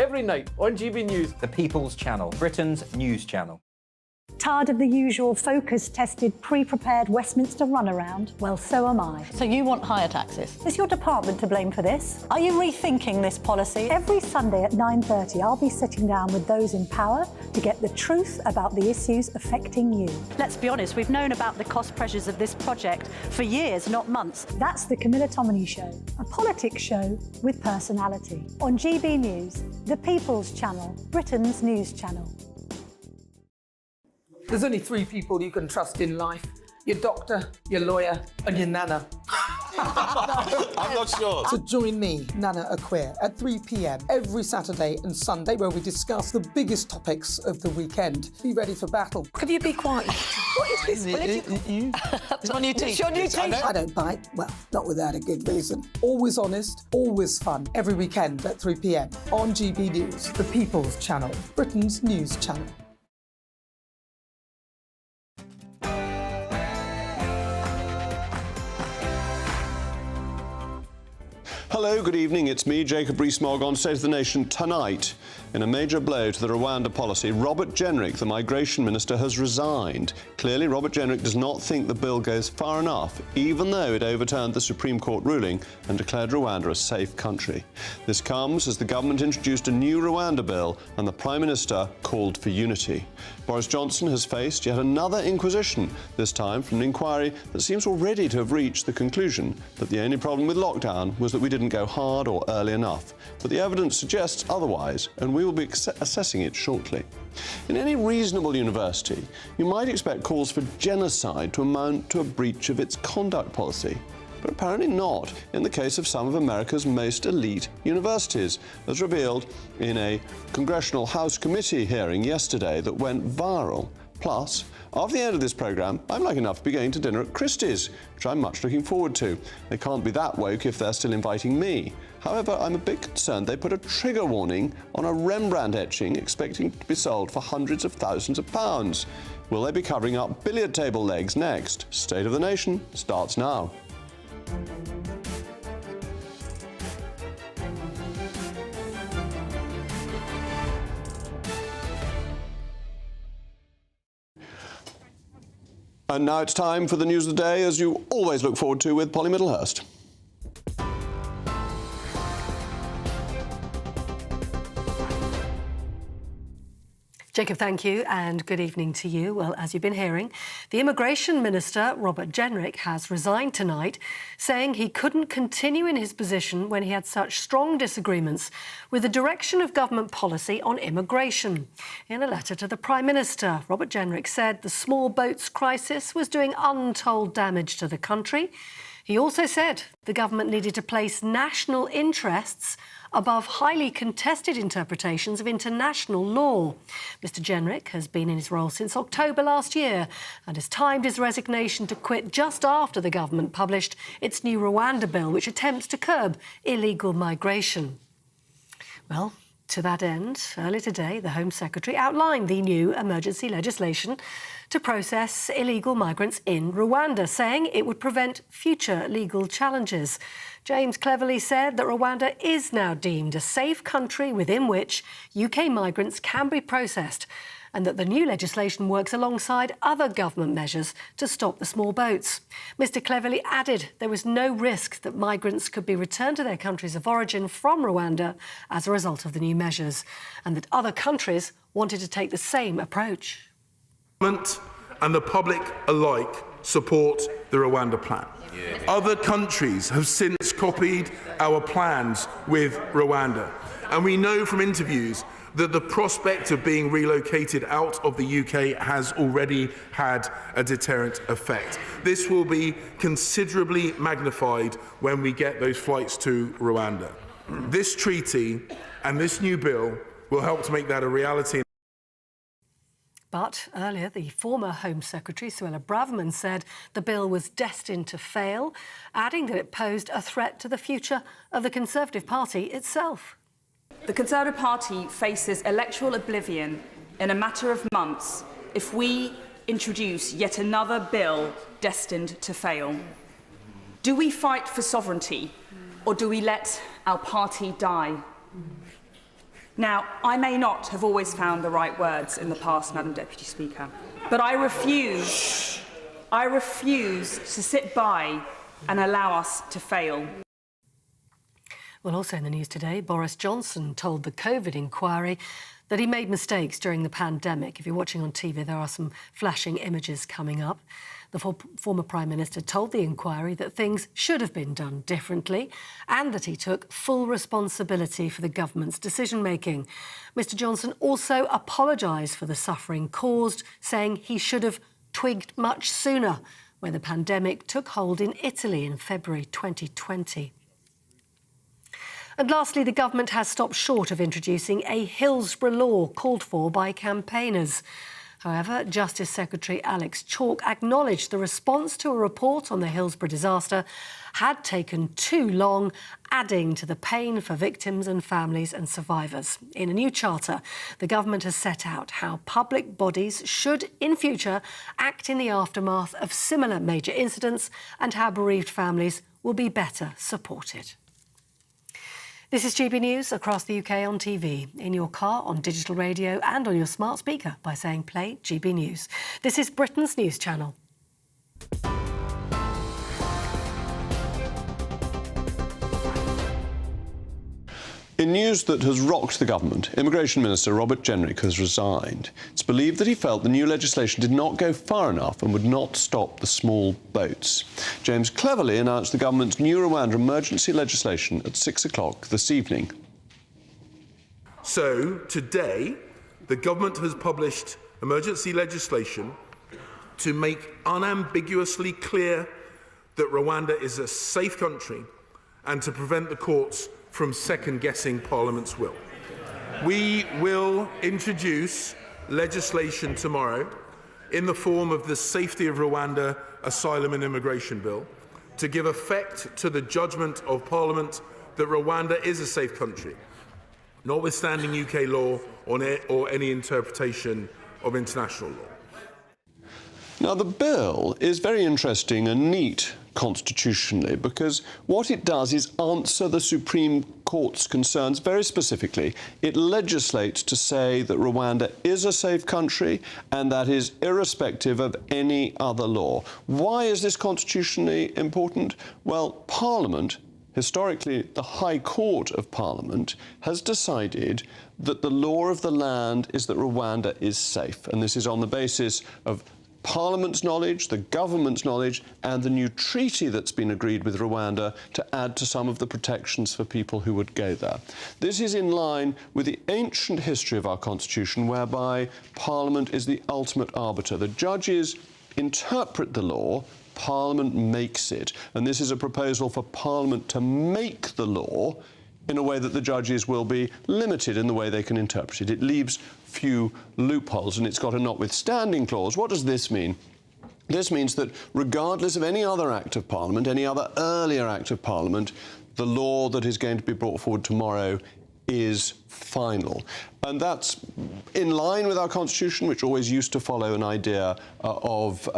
every night on GB News. The People's Channel, Britain's news channel. Tired of the usual focus-tested, pre-prepared Westminster runaround? Well, so am I. So you want higher taxes? Is your department to blame for this? Are you rethinking this policy? Every Sunday at 9:30, I'll be sitting down with those in power to get the truth about the issues affecting you. Let's be honest, we've known about the cost pressures of this project for years, not months. That's the Camilla Tominey Show, a politics show with personality. On GB News, the People's Channel, Britain's news channel. There's only three people you can trust in life: your doctor, your lawyer, and your nana. I'm not sure. So join me, Nana Aquia, at 3 p.m. every Saturday and Sunday, where we discuss the biggest topics of the weekend. Be ready for battle. Could you be quiet? What is this? It's my new teeth. It's your new teeth. I don't bite. Well, not without a good reason. Always honest, always fun. Every weekend at 3 p.m. on GB News, the People's Channel, Britain's news channel. Hello, good evening. It's me, Jacob Rees-Mogg, on State of the Nation tonight. In a major blow to the Rwanda policy, Robert Jenrick, the migration minister, has resigned. Clearly, Robert Jenrick does not think the bill goes far enough, even though it overturned the Supreme Court ruling and declared Rwanda a safe country. This comes as the government introduced a new Rwanda bill and the Prime Minister called for unity. Boris Johnson has faced yet another inquisition, this time from an inquiry that seems already to have reached the conclusion that the only problem with lockdown was that we didn't go hard or early enough. But the evidence suggests otherwise, and we will be assessing it shortly. In any reasonable university, you might expect calls for genocide to amount to a breach of its conduct policy. But apparently not in the case of some of America's most elite universities, as revealed in a Congressional House Committee hearing yesterday that went viral. Plus, after the end of this programme, I'm lucky enough to be going to dinner at Christie's, which I'm much looking forward to. They can't be that woke if they're still inviting me. However, I'm a bit concerned they put a trigger warning on a Rembrandt etching expecting to be sold for hundreds of thousands of pounds. Will they be covering up billiard table legs next? State of the Nation starts now. And now it's time for the news of the day, as you always look forward to with Polly Middlehurst. Jacob, thank you, and good evening to you. Well, as you've been hearing, the Immigration Minister, Robert Jenrick, has resigned tonight, saying he couldn't continue in his position when he had such strong disagreements with the direction of government policy on immigration. In a letter to the Prime Minister, Robert Jenrick said the small boats crisis was doing untold damage to the country. He also said the government needed to place national interests above highly contested interpretations of international law. Mr Jenrick has been in his role since October last year and has timed his resignation to quit just after the government published its new Rwanda bill, which attempts to curb illegal migration. Well, to that end, earlier today, the Home Secretary outlined the new emergency legislation to process illegal migrants in Rwanda, saying it would prevent future legal challenges. James cleverly said that Rwanda is now deemed a safe country within which UK migrants can be processed, and that the new legislation works alongside other government measures to stop the small boats. Mr Cleverly added there was no risk that migrants could be returned to their countries of origin from Rwanda as a result of the new measures, and that other countries wanted to take the same approach. Government and the public alike support the Rwanda plan. Other countries have since copied our plans with Rwanda, and we know from interviews that the prospect of being relocated out of the UK has already had a deterrent effect. This will be considerably magnified when we get those flights to Rwanda. This treaty and this new bill will help to make that a reality. But earlier, the former Home Secretary, Braverman, said the bill was destined to fail, adding that it posed a threat to the future of the Conservative Party itself. The Conservative Party faces electoral oblivion in a matter of months if we introduce yet another bill destined to fail. Do we fight for sovereignty, or do we let our party die? Now, I may not have always found the right words in the past, Madam Deputy Speaker, but I refuse to sit by and allow us to fail. Well, also in the news today, Boris Johnson told the COVID inquiry that he made mistakes during the pandemic. If you're watching on TV, there are some flashing images coming up. The former Prime Minister told the inquiry that things should have been done differently and that he took full responsibility for the government's decision-making. Mr Johnson also apologised for the suffering caused, saying he should have twigged much sooner when the pandemic took hold in Italy in February 2020. And lastly, the government has stopped short of introducing a Hillsborough law called for by campaigners. However, Justice Secretary Alex Chalk acknowledged the response to a report on the Hillsborough disaster had taken too long, adding to the pain for victims and families and survivors. In a new charter, the government has set out how public bodies should, in future, act in the aftermath of similar major incidents and how bereaved families will be better supported. This is GB News across the UK on TV, in your car, on digital radio and on your smart speaker by saying play GB News. This is Britain's news channel. In news that has rocked the government, Immigration Minister Robert Jenrick has resigned. It's believed that he felt the new legislation did not go far enough and would not stop the small boats. James cleverly announced the government's new Rwanda emergency legislation at 6 o'clock this evening. So, today, the government has published emergency legislation to make unambiguously clear that Rwanda is a safe country and to prevent the courts from second-guessing Parliament's will. We will introduce legislation tomorrow in the form of the Safety of Rwanda Asylum and Immigration Bill to give effect to the judgment of Parliament that Rwanda is a safe country, notwithstanding UK law or any interpretation of international law. Now, the bill is very interesting and neat constitutionally because what it does is answer the Supreme Court's concerns very specifically. It legislates to say that Rwanda is a safe country and that is irrespective of any other law. Why is this constitutionally important? Well, Parliament, historically the High Court of Parliament, has decided that the law of the land is that Rwanda is safe, and this is on the basis of Parliament's knowledge, the government's knowledge, and the new treaty that's been agreed with Rwanda to add to some of the protections for people who would go there. This is in line with the ancient history of our constitution, whereby Parliament is the ultimate arbiter. The judges interpret the law, Parliament makes it, and this is a proposal for Parliament to make the law in a way that the judges will be limited in the way they can interpret it. It leaves few loopholes, and it's got a notwithstanding clause. What does this mean? This means that regardless of any other act of Parliament, any other earlier act of Parliament, the law that is going to be brought forward tomorrow is final. And that's in line with our Constitution, which always used to follow an idea of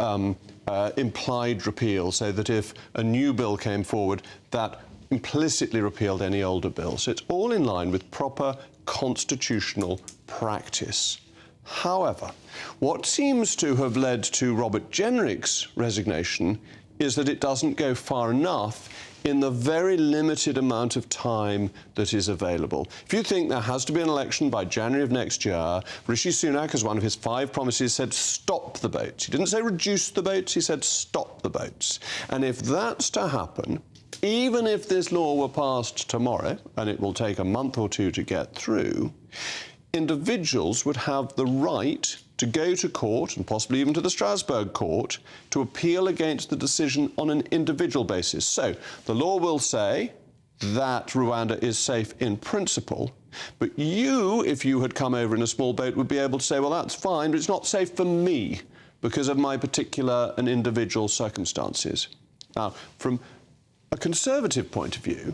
implied repeal, so that if a new bill came forward, that implicitly repealed any older bill. So it's all in line with proper constitutional practice. However, what seems to have led to Robert Jenrick's resignation is that it doesn't go far enough in the very limited amount of time that is available. If you think there has to be an election by January of next year, Rishi Sunak, as one of his 5 promises, said stop the boats. He didn't say reduce the boats, he said stop the boats. And if that's to happen, even if this law were passed tomorrow, and it will take a month or 2 to get through, individuals would have the right to go to court, and possibly even to the Strasbourg court, to appeal against the decision on an individual basis. So the law will say that Rwanda is safe in principle, but you, if you had come over in a small boat, would be able to say, well, that's fine, but it's not safe for me because of my particular and individual circumstances. Now, from a Conservative point of view,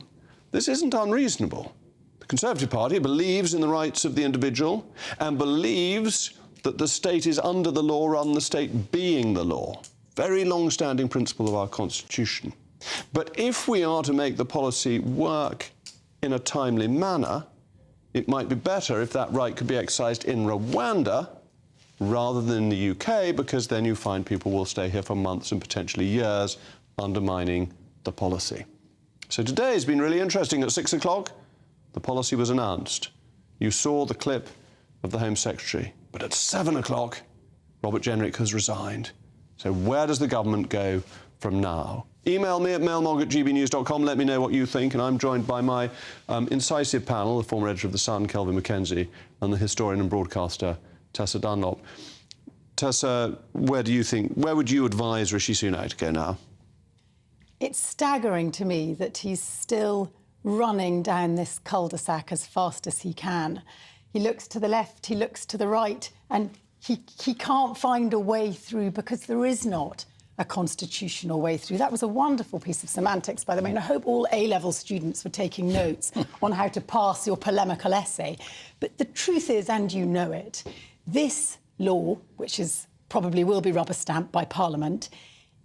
this isn't unreasonable. The Conservative Party believes in the rights of the individual and believes that the state is under the law rather than the state being the law. Very long-standing principle of our Constitution. But if we are to make the policy work in a timely manner, it might be better if that right could be exercised in Rwanda rather than in the UK, because then you find people will stay here for months and potentially years, undermining the policy. So today has been really interesting. At 6 o'clock, the policy was announced. You saw the clip of the Home Secretary. But at 7 o'clock, Robert Jenrick has resigned. So where does the government go from now? Email me at mailmog@gbnews.com. Let me know what you think. And I'm joined by my incisive panel, the former editor of The Sun, Kelvin Mackenzie, and the historian and broadcaster, Tessa Dunlop. Tessa, where would you advise Rishi Sunak to go now? It's staggering to me that he's still running down this cul-de-sac as fast as he can. He looks to the left, he looks to the right, and he can't find a way through because there is not a constitutional way through. That was a wonderful piece of semantics, by the way, and I hope all A-level students were taking notes on how to pass your polemical essay. But the truth is, and you know it, this law, which is probably will be rubber-stamped by Parliament,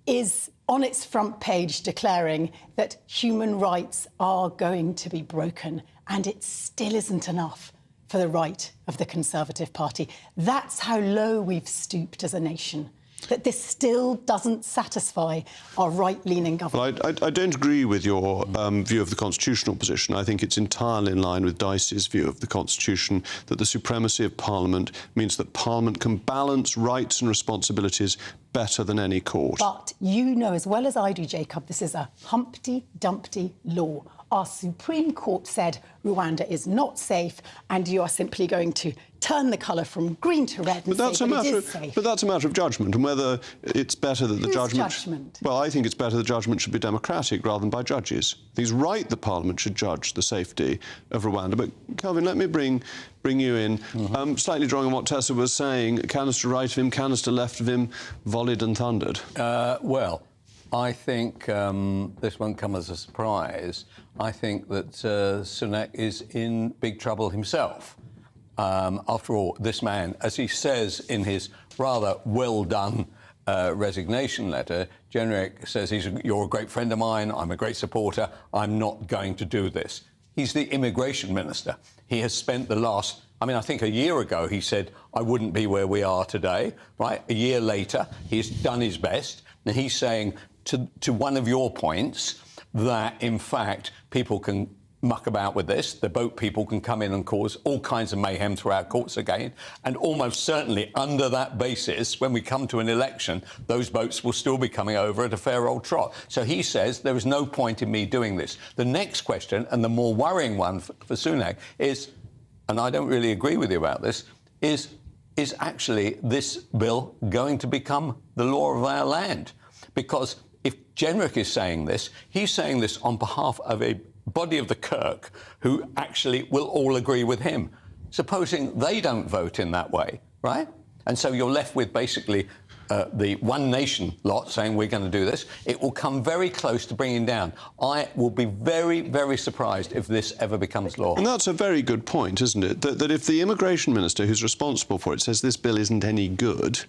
is on its front page declaring that human rights are going to be broken, and it still isn't enough for the right of the Conservative Party. That's how low we've stooped as a nation, that this still doesn't satisfy our right-leaning government. Well, I don't agree with your view of the constitutional position. I think it's entirely in line with Dicey's view of the Constitution, that the supremacy of Parliament means that Parliament can balance rights and responsibilities better than any court. But you know as well as I do, Jacob, this is a Humpty Dumpty law. Our Supreme Court said Rwanda is not safe, and you are simply going to turn the colour from green to red and say that it is safe. But that's a matter of judgment, and whether it's better that the judgment... Well, I think it's better the judgment should be democratic rather than by judges. He's right that Parliament should judge the safety of Rwanda. But, Kelvin, let me bring you in. Slightly drawing on what Tessa was saying, canister right of him, canister left of him, volleyed and thundered. Well, I think this won't come as a surprise. I think that Sunak is in big trouble himself. After all, this man, as he says in his rather well-done resignation letter, Jenrick says, you're a great friend of mine, I'm a great supporter, I'm not going to do this. He's the immigration minister. He has spent the last... I think a year ago he said, I wouldn't be where we are today, right? A year later, he's done his best, and he's saying to one of your points that, in fact, people can muck about with this. The boat people can come in and cause all kinds of mayhem through our courts again. And almost certainly under that basis, when we come to an election, those boats will still be coming over at a fair old trot. So he says there is no point in me doing this. The next question, and the more worrying one for Sunak, is, and I don't really agree with you about this, is actually this bill going to become the law of our land? Because if Jenrick is saying this, he's saying this on behalf of a body of the Kirk who actually will all agree with him. Supposing they don't vote in that way, right? And so you're left with basically the One Nation lot saying we're going to do this. It will come very close to bringing down. I will be very, very surprised if this ever becomes law. And that's a very good point, isn't it? That if the immigration minister who's responsible for it says this bill isn't any good,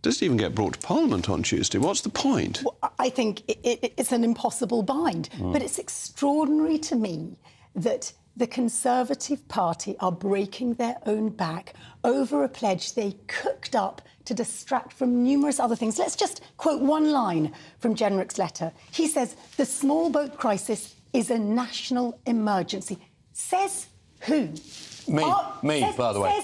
doesn't even get brought to Parliament on Tuesday. What's the point? Well, I think it's an impossible bind. But it's extraordinary to me that the Conservative Party are breaking their own back over a pledge they cooked up to distract from numerous other things. Let's just quote one line from Jenrick's letter. He says, the small boat crisis is a national emergency. Says who? Me, by the way.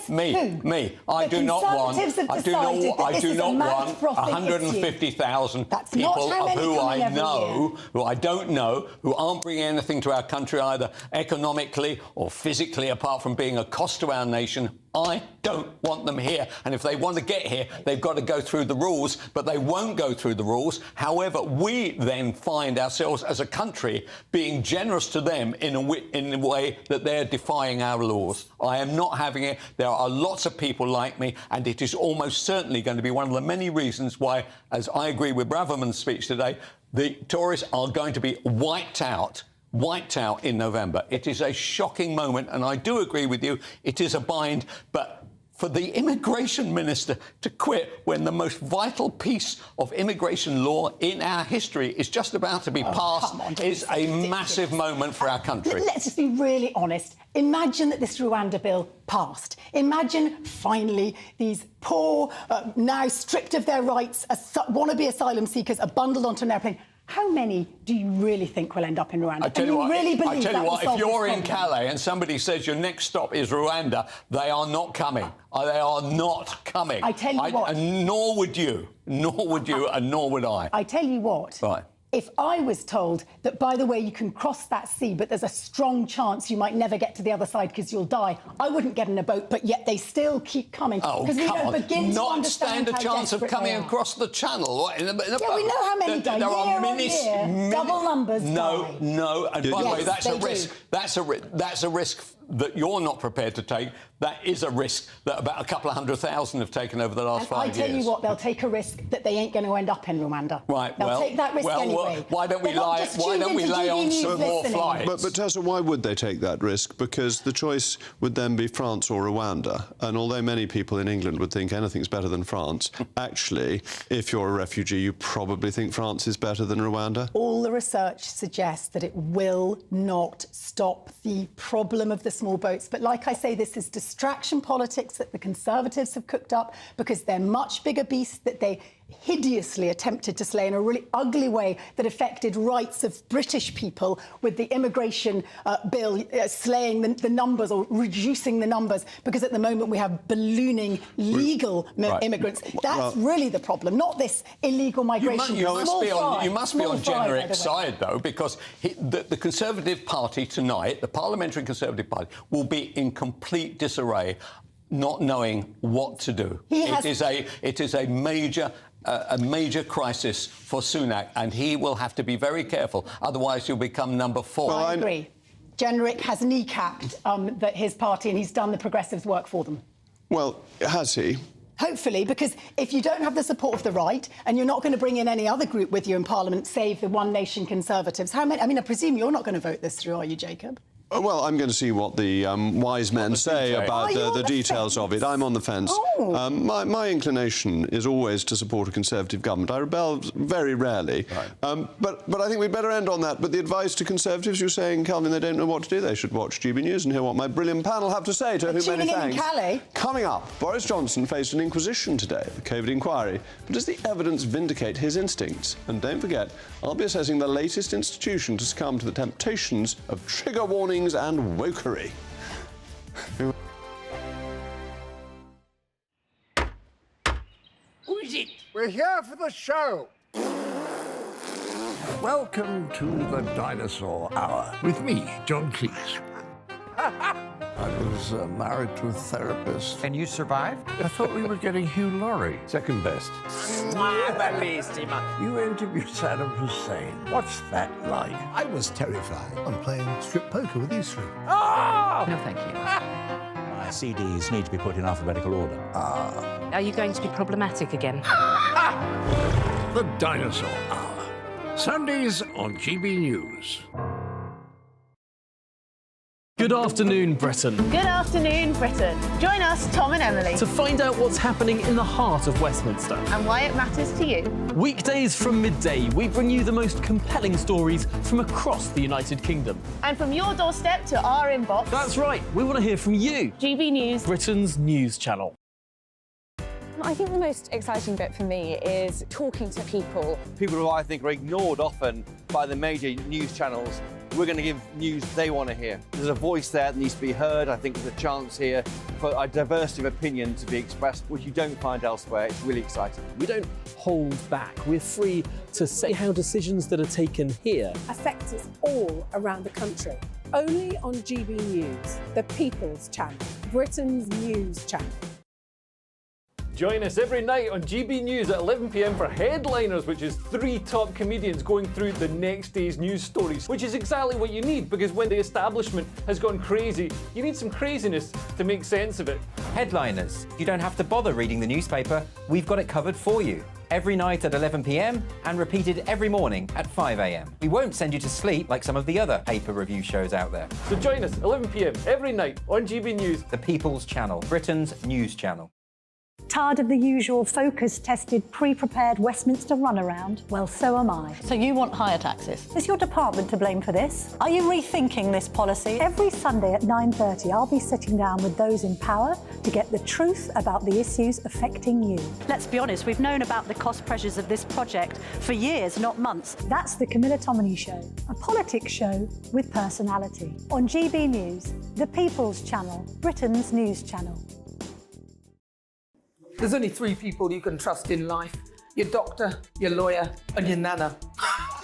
Me. I do not want 150,000 people of who I know, who I don't know, who aren't bringing anything to our country either economically or physically, apart from being a cost to our nation. I don't want them here. And if they want to get here, they've got to go through the rules, but they won't go through the rules. However, we then find ourselves as a country being generous to them in a way that they're defying our laws. I am not having it. There are lots of people like me, and it is almost certainly going to be one of the many reasons why, as I agree with Braverman's speech today, the Tories are going to be wiped out in November. It is a shocking moment, and I do agree with you, it is a bind, but for the immigration minister to quit when the most vital piece of immigration law in our history is just about to be passed is a massive moment for our country. Let's just be really honest. Imagine that this Rwanda bill passed. Imagine, finally, these poor, now stripped of their rights, wannabe asylum seekers are bundled onto an airplane. How many do you really think will end up in Rwanda? I tell you what, if you're in Calais and somebody says your next stop is Rwanda, they are not coming. They are not coming. I tell you what. Nor would you, and nor would I. I tell you what. Right. If I was told that, by the way, you can cross that sea, but there's a strong chance you might never get to the other side because you'll die, I wouldn't get in a boat, but yet they still keep coming. Oh, we come don't on. begin to Not understand stand a chance of how coming desperate they are. across the channel. What, Yeah, we know how many die. There are Year on year, double numbers die. No. And by the way, that's a risk. do. That's a risk that you're not prepared to take. That is a risk that about a couple of 100,000 have taken over the last 5 years. I tell you what, they'll take a risk that they ain't going to end up in Rwanda. Right. They'll take that risk anyway. Why don't we lay on some more flights? But Tessa, why would they take that risk? Because the choice would then be France or Rwanda. And although many people in England would think anything's better than France, actually, if you're a refugee, you probably think France is better than Rwanda. All the research suggests that it will not stop the problem of the small boats. But like I say, this is distraction politics that the Conservatives have cooked up because they're much bigger beasts that they hideously attempted to slay in a really ugly way that affected rights of British people with the immigration bill slaying the numbers or reducing the numbers, because at the moment we have ballooning legal immigrants. That's really the problem, not this illegal migration. You must be on Jenric's side, though, because the Conservative Party tonight, the Parliamentary Conservative Party, will be in complete disarray, not knowing what to do. It is a major crisis for Sunak, and he will have to be very careful, otherwise he'll become number 4. Well, I agree. Jenric has kneecapped his party, and he's done the Progressives' work for them. Well, has he? Hopefully, because if you don't have the support of the right, and you're not going to bring in any other group with you in Parliament, save the One Nation Conservatives, how many? I mean, I presume you're not going to vote this through, are you, Jacob? Well, I'm going to see what the wise men say about the details of it. I'm on the fence. Oh. My inclination is always to support a Conservative government. I rebel very rarely. Right. But I think we'd better end on that. But the advice to Conservatives, you're saying, Calvin, they don't know what to do. They should watch GB News and hear what my brilliant panel have to say, to whom many thanks. Calais. Coming up, Boris Johnson faced an inquisition today, the COVID inquiry. But does the evidence vindicate his instincts? And don't forget, I'll be assessing the latest institution to succumb to the temptations of trigger warnings and wokery. Who is it? We're here for the show. Welcome to the Dinosaur Hour with me, John Cleese. I was married to a therapist. And you survived? I thought we were getting Hugh Laurie. Second best. You interviewed Saddam Hussein. What's that like? I was terrified. I'm playing strip poker with you three. Oh! No, thank you. My CDs need to be put in alphabetical order. Are you going to be problematic again? The Dinosaur Hour. Sundays on GB News. Good afternoon, Britain. Good afternoon, Britain. Join us, Tom and Emily, To find out what's happening in the heart of Westminster. and why it matters to you. Weekdays from midday, we bring you the most compelling stories from across the United Kingdom. And from your doorstep to our inbox, That's right, we want to hear from you, GB News. Britain's news channel. I think the most exciting bit for me is talking to people. People who I think are ignored often by the major news channels. We're going to give news they want to hear. There's a voice there that needs to be heard. I think there's a chance here for a diversity of opinion to be expressed, which you don't find elsewhere. It's really exciting. We don't hold back. We're free to say how decisions that are taken here affect us all around the country. Only on GB News, the People's Channel, Britain's news channel. Join us every night on GB News at 11 p.m. for Headliners, which is 3 top comedians going through the next day's news stories, which is exactly what you need, because when the establishment has gone crazy, you need some craziness to make sense of it. Headliners. You don't have to bother reading the newspaper. We've got it covered for you. every night at 11 p.m. and repeated every morning at 5 a.m. We won't send you to sleep like some of the other paper review shows out there. So join us 11 p.m. every night on GB News. The People's Channel, Britain's news channel. Tired of the usual focus-tested, pre-prepared Westminster runaround? Well, so am I. So you want higher taxes? Is your department to blame for this? Are you rethinking this policy? Every Sunday at 9:30, I'll be sitting down with those in power to get the truth about the issues affecting you. Let's be honest, we've known about the cost pressures of this project for years, not months. That's the Camilla Tominey Show, a politics show with personality. On GB News, the People's Channel, Britain's news channel. There's only three people you can trust in life: your doctor, your lawyer, and your nana.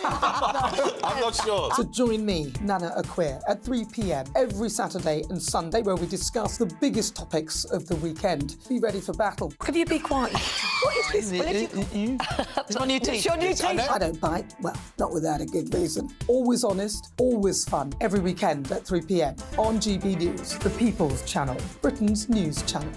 I'm not sure. So join me, Nana Aquia, at 3 p.m. every Saturday and Sunday, where we discuss the biggest topics of the weekend. Be ready for battle. Could you be quiet? What is this? It's my new teeth. It's your new teeth. I don't bite. Well, not without a good reason. Always honest, always fun. Every weekend at 3 p.m. on GB News, the People's Channel, Britain's news channel.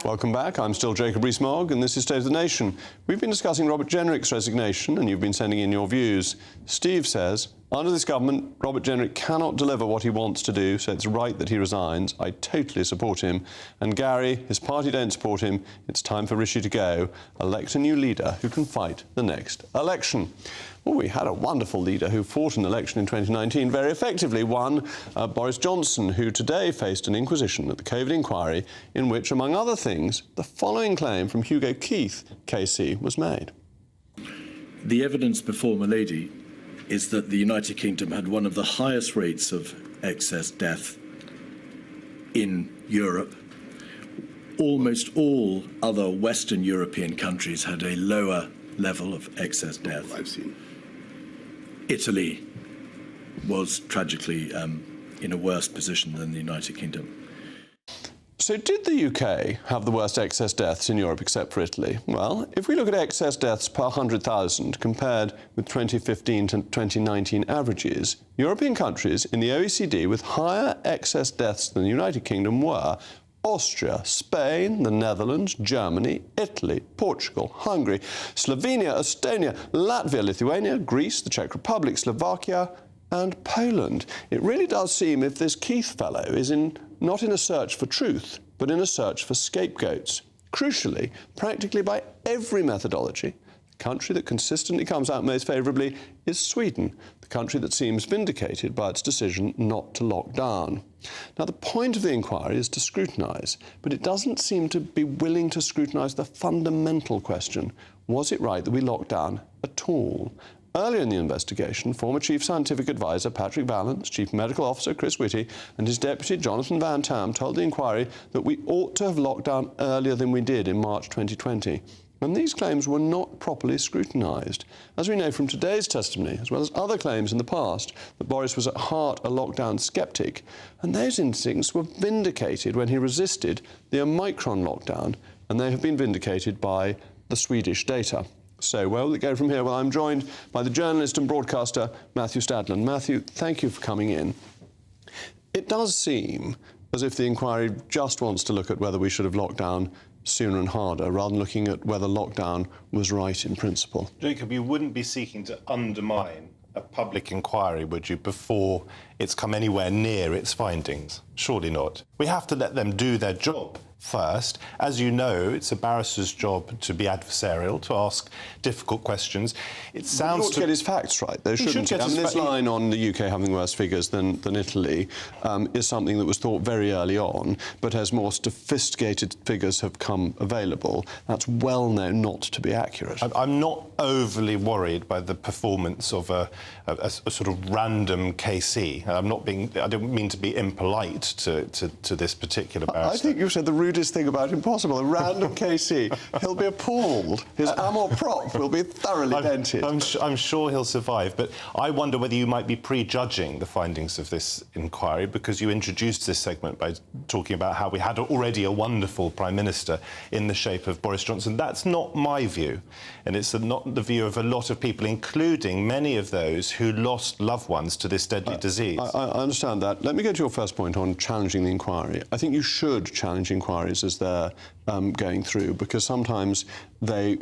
Welcome back. I'm still Jacob Rees-Mogg, and this is State of the Nation. We've been discussing Robert Jenrick's resignation, and you've been sending in your views. Steve says, under this government, Robert Jenrick cannot deliver what he wants to do, so it's right that he resigns. I totally support him. And Gary, his party don't support him. It's time for Rishi to go. Elect a new leader who can fight the next election. Well, we had a wonderful leader who fought an election in 2019 very effectively, won Boris Johnson, who today faced an inquisition at the COVID inquiry in which, among other things, the following claim from Hugo Keith, KC, was made. The evidence before Milady is that the United Kingdom had one of the highest rates of excess death in Europe. Almost all other Western European countries had a lower level of excess death. I've seen. Italy was tragically in a worse position than the United Kingdom. So did the UK have the worst excess deaths in Europe except for Italy? Well, if we look at excess deaths per 100,000 compared with 2015 to 2019 averages, European countries in the OECD with higher excess deaths than the United Kingdom were Austria, Spain, the Netherlands, Germany, Italy, Portugal, Hungary, Slovenia, Estonia, Latvia, Lithuania, Greece, the Czech Republic, Slovakia and Poland. It really does seem if this Keith fellow is not in a search for truth, but in a search for scapegoats. Crucially, practically by every methodology, the country that consistently comes out most favourably is Sweden, the country that seems vindicated by its decision not to lock down. Now, the point of the inquiry is to scrutinise, but it doesn't seem to be willing to scrutinise the fundamental question: was it right that we locked down at all? Earlier in the investigation, former Chief Scientific Advisor Patrick Vallance, Chief Medical Officer Chris Whitty and his deputy Jonathan Van Tam told the inquiry that we ought to have locked down earlier than we did in March 2020. And these claims were not properly scrutinised. As we know from today's testimony, as well as other claims in the past, that Boris was at heart a lockdown sceptic, and those instincts were vindicated when he resisted the Omicron lockdown, and they have been vindicated by the Swedish data. So where will it go from here? Well, I'm joined by the journalist and broadcaster Matthew Stadland. Matthew, thank you for coming in. It does seem as if the inquiry just wants to look at whether we should have locked down sooner and harder, rather than looking at whether lockdown was right in principle. Jacob, you wouldn't be seeking to undermine a public inquiry, would you, before it's come anywhere near its findings? Surely not. We have to let them do their job first. As you know, it's a barrister's job to be adversarial, to ask difficult questions. It sounds to get his facts right, though, shouldn't he? I mean, this line on the UK having worse figures than Italy is something that was thought very early on, but as more sophisticated figures have come available, that's well known not to be accurate. I'm not overly worried by the performance of a sort of random KC. I don't mean to be impolite to this particular barrister. I think you said the rudest thing about him possible. A random KC. He'll be appalled. His amour propre will be thoroughly dented. I'm sure he'll survive, but I wonder whether you might be prejudging the findings of this inquiry, because you introduced this segment by talking about how we had already a wonderful Prime Minister in the shape of Boris Johnson. That's not my view, and it's not the view of a lot of people, including many of those who lost loved ones to this deadly disease. I understand that. Let me go to your first point on challenging the inquiry. I think you should challenge inquiries as they're going through, because sometimes they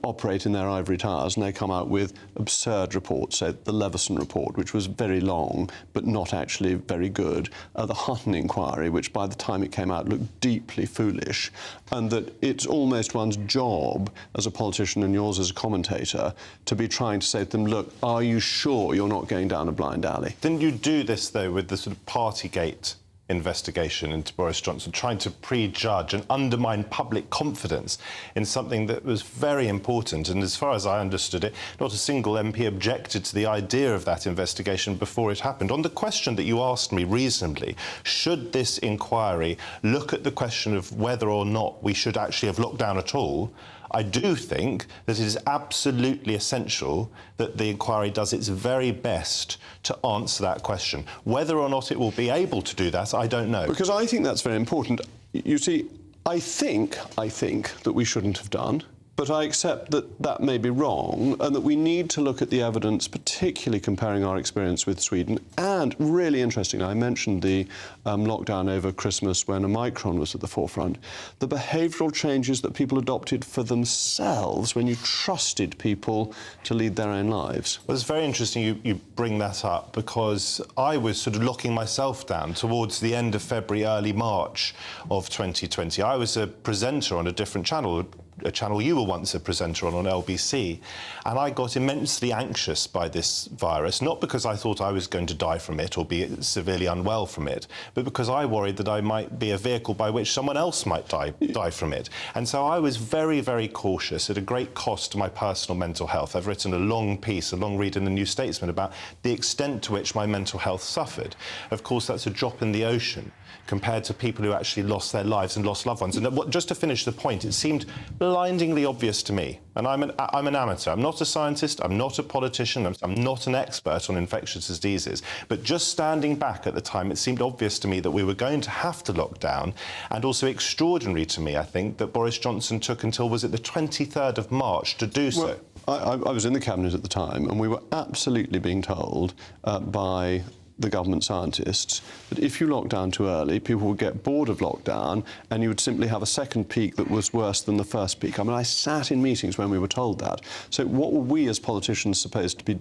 operate in their ivory towers and they come out with absurd reports. So the Leveson report, which was very long but not actually very good, the Hutton inquiry, which by the time it came out looked deeply foolish, and that it's almost one's job as a politician and yours as a commentator to be trying to say to them, look, are you sure you're not going down a blind alley? Didn't you do this, though, with the sort of Partygate investigation into Boris Johnson, trying to prejudge and undermine public confidence in something that was very important? And as far as I understood it, not a single MP objected to the idea of that investigation before it happened. On the question that you asked me reasonably, should this inquiry look at the question of whether or not we should actually have locked down at all, I do think that it is absolutely essential that the inquiry does its very best to answer that question. Whether or not it will be able to do that, I don't know. Because I think that's very important. You see, I think that we shouldn't have done, but I accept that that may be wrong, and that we need to look at the evidence, particularly comparing our experience with Sweden. And really interestingly, I mentioned the lockdown over Christmas when Migrant was at the forefront. The behavioural changes that people adopted for themselves when you trusted people to lead their own lives. Well, it's very interesting you bring that up, because I was sort of locking myself down towards the end of February, early March of 2020. I was a presenter on a different channel, a channel you were once a presenter on LBC, and I got immensely anxious by this virus, not because I thought I was going to die from it or be severely unwell from it, but because I worried that I might be a vehicle by which someone else might die from it. And so I was very, very cautious, at a great cost to my personal mental health. I've written a long piece, a long read in the New Statesman about the extent to which my mental health suffered. Of course, that's a drop in the ocean compared to people who actually lost their lives and lost loved ones. And just to finish the point, it seemed blindingly obvious to me, and I'm an amateur, I'm not a scientist, I'm not a politician, I'm not an expert on infectious diseases, but just standing back at the time, it seemed obvious to me that we were going to have to lock down, and also extraordinary to me, I think, that Boris Johnson took until, was it the 23rd of March to do so? Well, I was in the Cabinet at the time, and we were absolutely being told by the government scientists that if you locked down too early, people would get bored of lockdown and you would simply have a second peak that was worse than the first peak. I mean, I sat in meetings when we were told that. So what were we as politicians supposed to be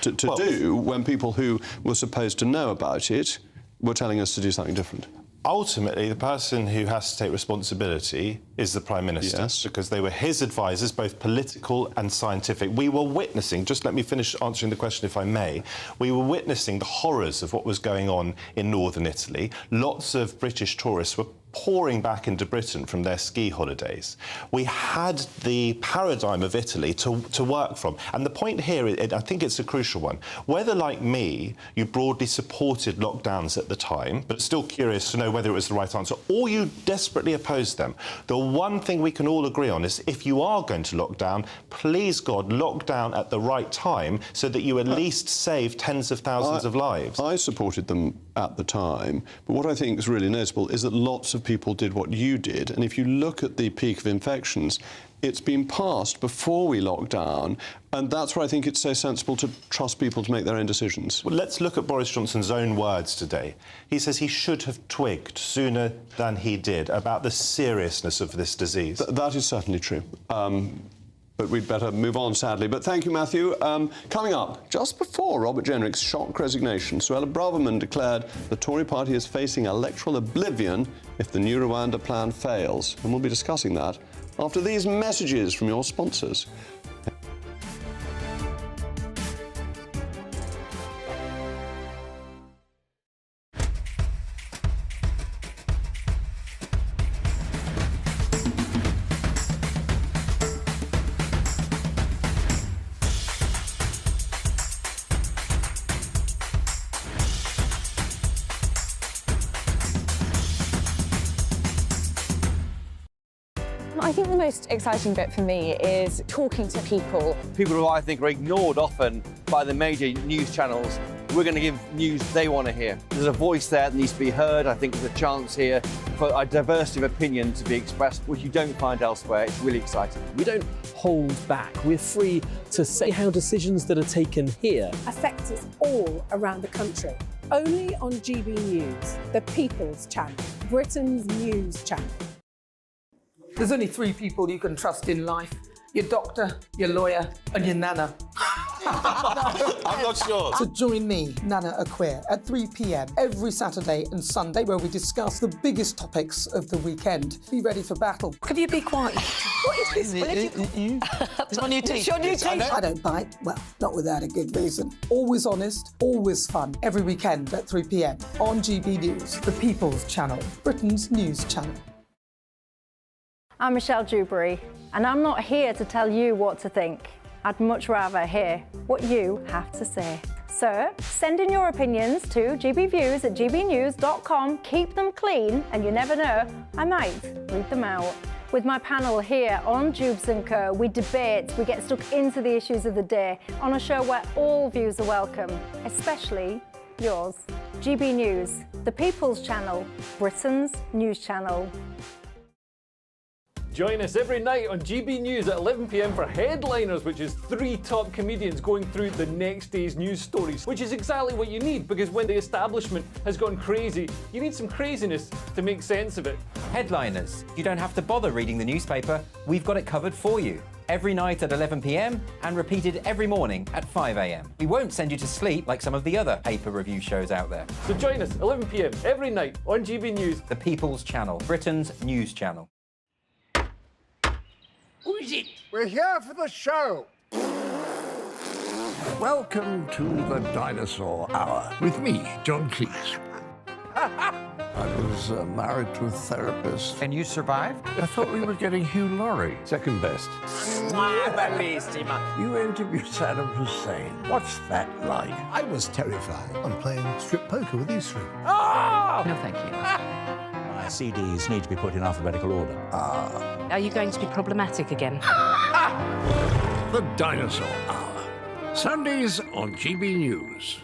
to do when people who were supposed to know about it were telling us to do something different? Ultimately, the person who has to take responsibility is the Prime Minister, yes, because they were his advisors, both political and scientific. We were witnessing, just let me finish answering the question if I may, we were witnessing the horrors of what was going on in northern Italy. Lots of British tourists were pouring back into Britain from their ski holidays. We had the paradigm of Italy to work from. And the point here, I think it's a crucial one. Whether, like me, you broadly supported lockdowns at the time, but still curious to know whether it was the right answer, or you desperately opposed them, the one thing we can all agree on is if you are going to lock down, please God, lock down at the right time so that you at least save tens of thousands of lives. I supported them at the time, but what I think is really notable is that lots of people did what you did, and if you look at the peak of infections, it's been passed before we locked down, and that's why I think it's so sensible to trust people to make their own decisions. Well, let's look at Boris Johnson's own words today. He says he should have twigged sooner than he did about the seriousness of this disease. That is certainly true. But we'd better move on, sadly. But thank you, Matthew. Coming up, just before Robert Jenrick's shock resignation, Suella Braverman declared the Tory party is facing electoral oblivion if the new Rwanda plan fails. And we'll be discussing that after these messages from your sponsors. I think the most exciting bit for me is talking to people. People who I think are ignored often by the major news channels. We're going to give news they want to hear. There's a voice there that needs to be heard. I think there's a chance here for a diversity of opinion to be expressed, which you don't find elsewhere. It's really exciting. We don't hold back. We're free to say how decisions that are taken here affect us all around the country. Only on GB News, the People's Channel, Britain's news channel. There's only 3 people you can trust in life: your doctor, your lawyer, and your nana. I'm not sure. So join me, Nana Aquia, at 3 p.m. every Saturday and Sunday, where we discuss the biggest topics of the weekend. Be ready for battle. Could you be quiet? What is this? It's my new teeth. It's your new teeth. I don't bite. Well, not without a good reason. Always honest, always fun. Every weekend at 3 p.m. on GB News, the People's Channel, Britain's news channel. I'm Michelle Dewberry, and I'm not here to tell you what to think. I'd much rather hear what you have to say. So send in your opinions to gbviews@gbnews.com. Keep them clean, and you never know, I might read them out. With my panel here on Jubes & Co, we debate, we get stuck into the issues of the day on a show where all views are welcome, especially yours. GB News, the People's Channel, Britain's news channel. Join us every night on GB News at 11 p.m. for Headliners, which is 3 top comedians going through the next day's news stories, which is exactly what you need, because when the establishment has gone crazy, you need some craziness to make sense of it. Headliners. You don't have to bother reading the newspaper. We've got it covered for you. Every night at 11 p.m. and repeated every morning at 5 a.m. We won't send you to sleep like some of the other paper review shows out there. So join us 11 p.m. every night on GB News, the People's Channel, Britain's news channel. Who is it? We're here for the show. Welcome to the Dinosaur Hour with me, John Cleese. I was married to a therapist. And you survived? I thought we were getting Hugh Laurie. Second best. You interviewed Saddam Hussein. What's that like? I was terrified. I'm playing strip poker with these 3. No, thank you. My CDs need to be put in alphabetical order. Are you going to be problematic again? The Dinosaur Hour. Sundays on GB News.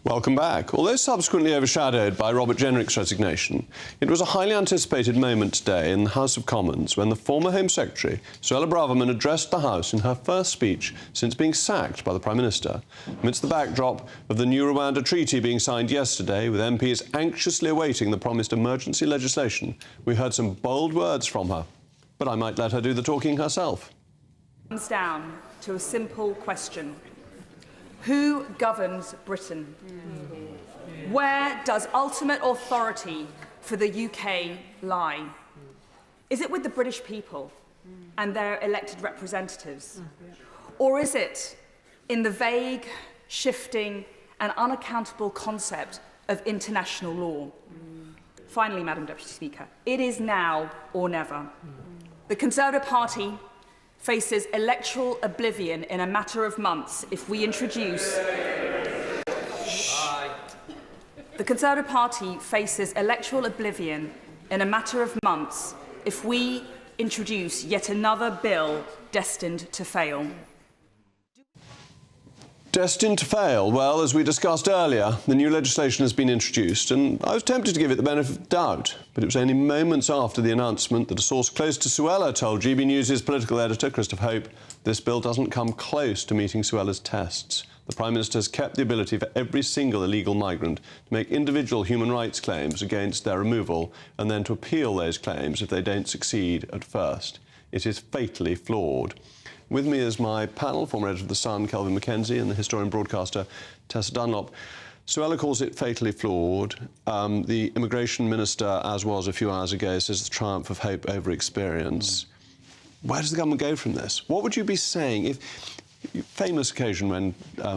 Welcome back. Although subsequently overshadowed by Robert Jenrick's resignation, it was a highly anticipated moment today in the House of Commons when the former Home Secretary, Suella Braverman, addressed the House in her first speech since being sacked by the Prime Minister. Amidst the backdrop of the new Rwanda treaty being signed yesterday, with MPs anxiously awaiting the promised emergency legislation, we heard some bold words from her. But I might let her do the talking herself. Comes down to a simple question. Who governs Britain? Where does ultimate authority for the UK lie? Is it with the British people and their elected representatives? Or is it in the vague, shifting and unaccountable concept of international law? Finally, Madam Deputy Speaker, it is now or never. The Conservative Party faces electoral oblivion in a matter of months if we introduce... The Conservative Party faces electoral oblivion in a matter of months if we introduce yet another bill destined to fail. Destined to fail? Well, as we discussed earlier, the new legislation has been introduced, and I was tempted to give it the benefit of the doubt, but it was only moments after the announcement that a source close to Suella told GB News' political editor, Christopher Hope, this bill doesn't come close to meeting Suella's tests. The Prime Minister has kept the ability for every single illegal migrant to make individual human rights claims against their removal and then to appeal those claims if they don't succeed at first. It is fatally flawed. With me is my panel, former editor of The Sun, Kelvin Mackenzie, and the historian broadcaster, Tessa Dunlop. Suella calls it fatally flawed. The immigration minister, as was a few hours ago, says the triumph of hope over experience. Where does the government go from this? What would you be saying if... Famous occasion when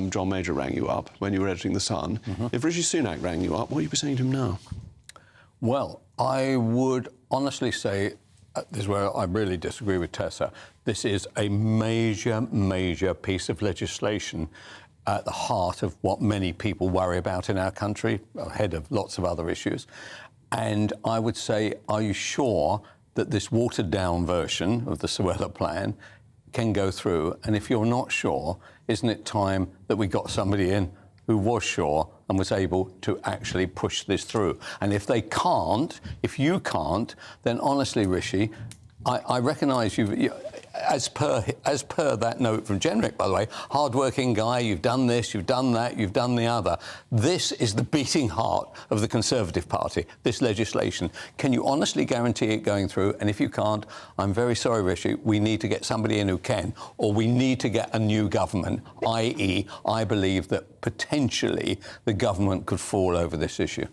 John Major rang you up, when you were editing The Sun. If Rishi Sunak rang you up, what would you be saying to him now? Well, I would honestly say, this is where I really disagree with Tessa, this is a major, major piece of legislation at the heart of what many people worry about in our country, ahead of lots of other issues. And I would say, are you sure that this watered-down version of the Suella plan can go through? And if you're not sure, isn't it time that we got somebody in who was sure and was able to actually push this through? And if they can't, if you can't, then honestly, Rishi, I recognise you, as per that note from Jenrick, by the way, hard-working guy, you've done this, you've done that, you've done the other. This is the beating heart of the Conservative Party, this legislation. Can you honestly guarantee it going through? And if you can't, I'm very sorry, Rishi, we need to get somebody in who can, or we need to get a new government, i.e., I believe that potentially the government could fall over this issue.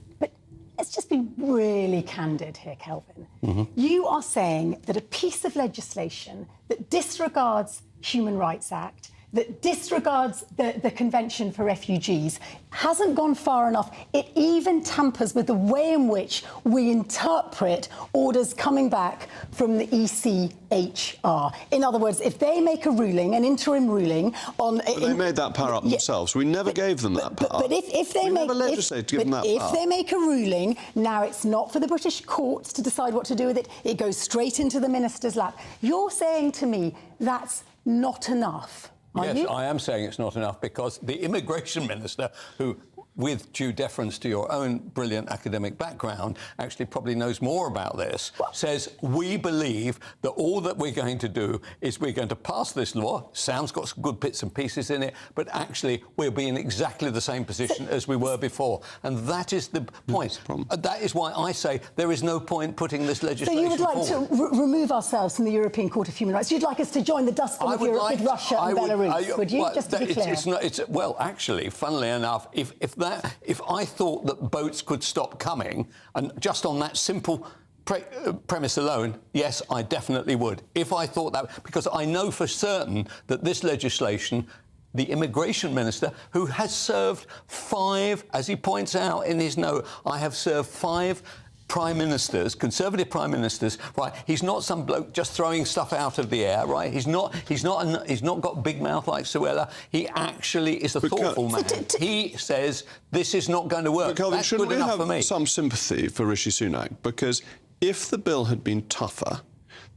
Let's just be really candid here, Kelvin. You are saying that a piece of legislation that disregards Human Rights Act, that disregards the Convention for Refugees, hasn't gone far enough. It even tampers with the way in which we interpret orders coming back from the ECHR. In other words, if they make a ruling, an interim ruling on... But they made that power up themselves. We never gave them that power. But if they make... If they make a ruling, now it's not for the British courts to decide what to do with it. It goes straight into the minister's lap. You're saying to me that's not enough. Yes, I am saying it's not enough because the immigration minister, who, with due deference to your own brilliant academic background, actually probably knows more about this, says we believe that all that we're going to do is we're going to pass this law. Sounds got some good bits and pieces in it, but actually we'll be in exactly the same position as we were before. And that is the point. That is why I say there is no point putting this legislation forward. So you would like to remove ourselves from the European Court of Human Rights? You'd like us to join the dustbin of Europe with Russia and Belarus, would you? Well, just to be clear. Well, actually, funnily enough, if I thought that boats could stop coming, and just on that simple premise alone, yes, I definitely would. If I thought that, because I know for certain that this legislation, the immigration minister, who has served 5, as he points out in his note, I have served 5 prime ministers, Conservative prime ministers, right? He's not some bloke just throwing stuff out of the air, right? He's not got a big mouth like Suella. He actually is a thoughtful man. He says this is not going to work. But Kelvin, that's good enough for me. Shouldn't we have some sympathy for Rishi Sunak? Because if the bill had been tougher,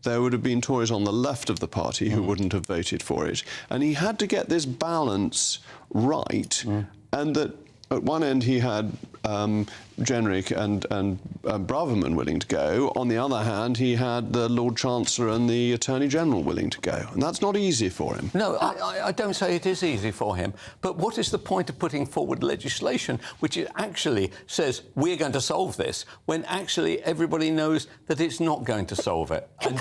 there would have been Tories on the left of the party who wouldn't have voted for it. And he had to get this balance right, and that at one end he had Jenrick and Braverman willing to go. On the other hand, he had the Lord Chancellor and the Attorney General willing to go. And that's not easy for him. No, I don't say it is easy for him. But what is the point of putting forward legislation which actually says we're going to solve this, when actually everybody knows that it's not going to solve it? Can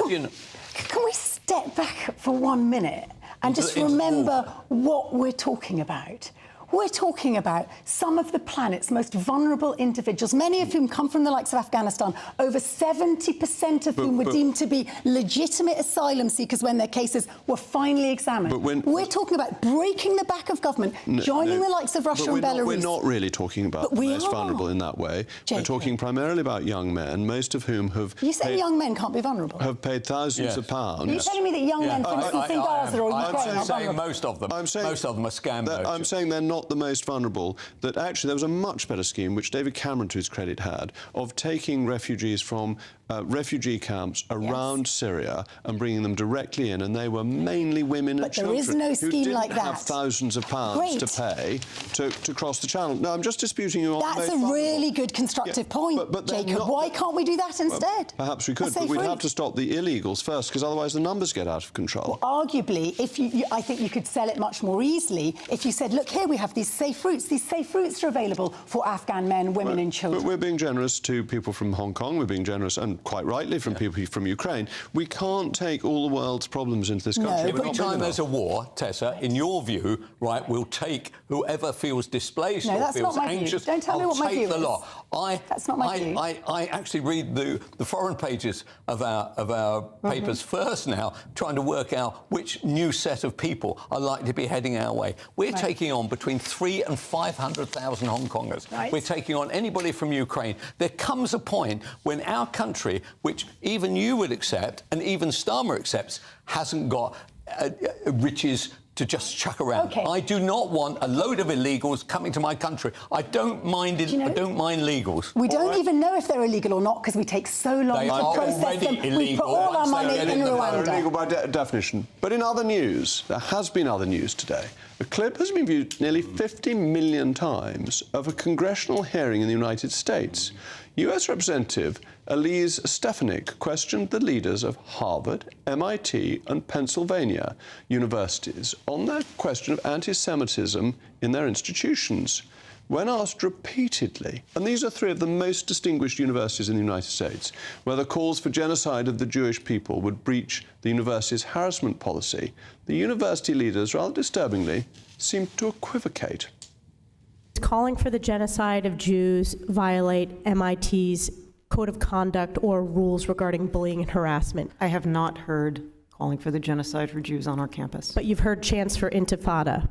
we step back for 1 minute and just remember what we're talking about? We're talking about some of the planet's most vulnerable individuals, many of whom come from the likes of Afghanistan, over 70% of whom were deemed to be legitimate asylum seekers when their cases were finally examined. We're talking about breaking the back of government, joining the likes of Russia and Belarus. We're not really talking about the most vulnerable in that way. We're talking primarily about young men, most of whom have... You say young men can't be vulnerable? ...have paid thousands of pounds. Are you telling me that young men, for instance, in Gaza or Ukraine I'm saying most of them. Most of them are scam voters. I'm saying they're not the most vulnerable, that actually there was a much better scheme, which David Cameron, to his credit, had, of taking refugees from refugee camps around Syria and bringing them directly in, and they were mainly women and children. But there is no scheme like that. Who didn't have thousands of pounds to pay to cross the channel. No, I'm just disputing you on That's a really good constructive point, Jacob. Why can't we do that instead? Well, perhaps we could, but we'd have to stop the illegals first, because otherwise the numbers get out of control. Well, arguably, I think you could sell it much more easily if you said, look, here we have these safe routes. These safe routes are available for Afghan men, women and children. But we're being generous to people from Hong Kong. We're being generous, and quite rightly, from people from Ukraine. We can't take all the world's problems into this country. Every time there's a war, Tessa, in your view, right, we'll take whoever feels displaced or feels anxious. Don't tell me what my view is. I'll take the lot. That's not my view. I actually read the foreign pages of our papers first now, trying to work out which new set of people are likely to be heading our way. We're taking on between 300,000 and 500,000 Hong Kongers. We're taking on anybody from Ukraine. There comes a point when our country, which even you would accept and even Starmer accepts, hasn't got riches to just chuck around. Okay. I do not want a load of illegals coming to my country. I don't mind it. I don't mind legals. We don't even know if they're illegal or not because we take so long They to are process already them. illegal. We put all our money in Rwanda. Illegal by definition. But in other news, there has been other news today. A clip has been viewed nearly 50 million times of a congressional hearing in the United States. US Representative Elise Stefanik questioned the leaders of Harvard, MIT and Pennsylvania universities on their question of anti-Semitism in their institutions. When asked repeatedly, and these are three of the most distinguished universities in the United States, whether calls for genocide of the Jewish people would breach the university's harassment policy, the university leaders, rather disturbingly, seemed to equivocate. Calling for the genocide of Jews violate MIT's code of conduct or rules regarding bullying and harassment. I have not heard calling for the genocide for Jews on our campus. But you've heard chants for intifada.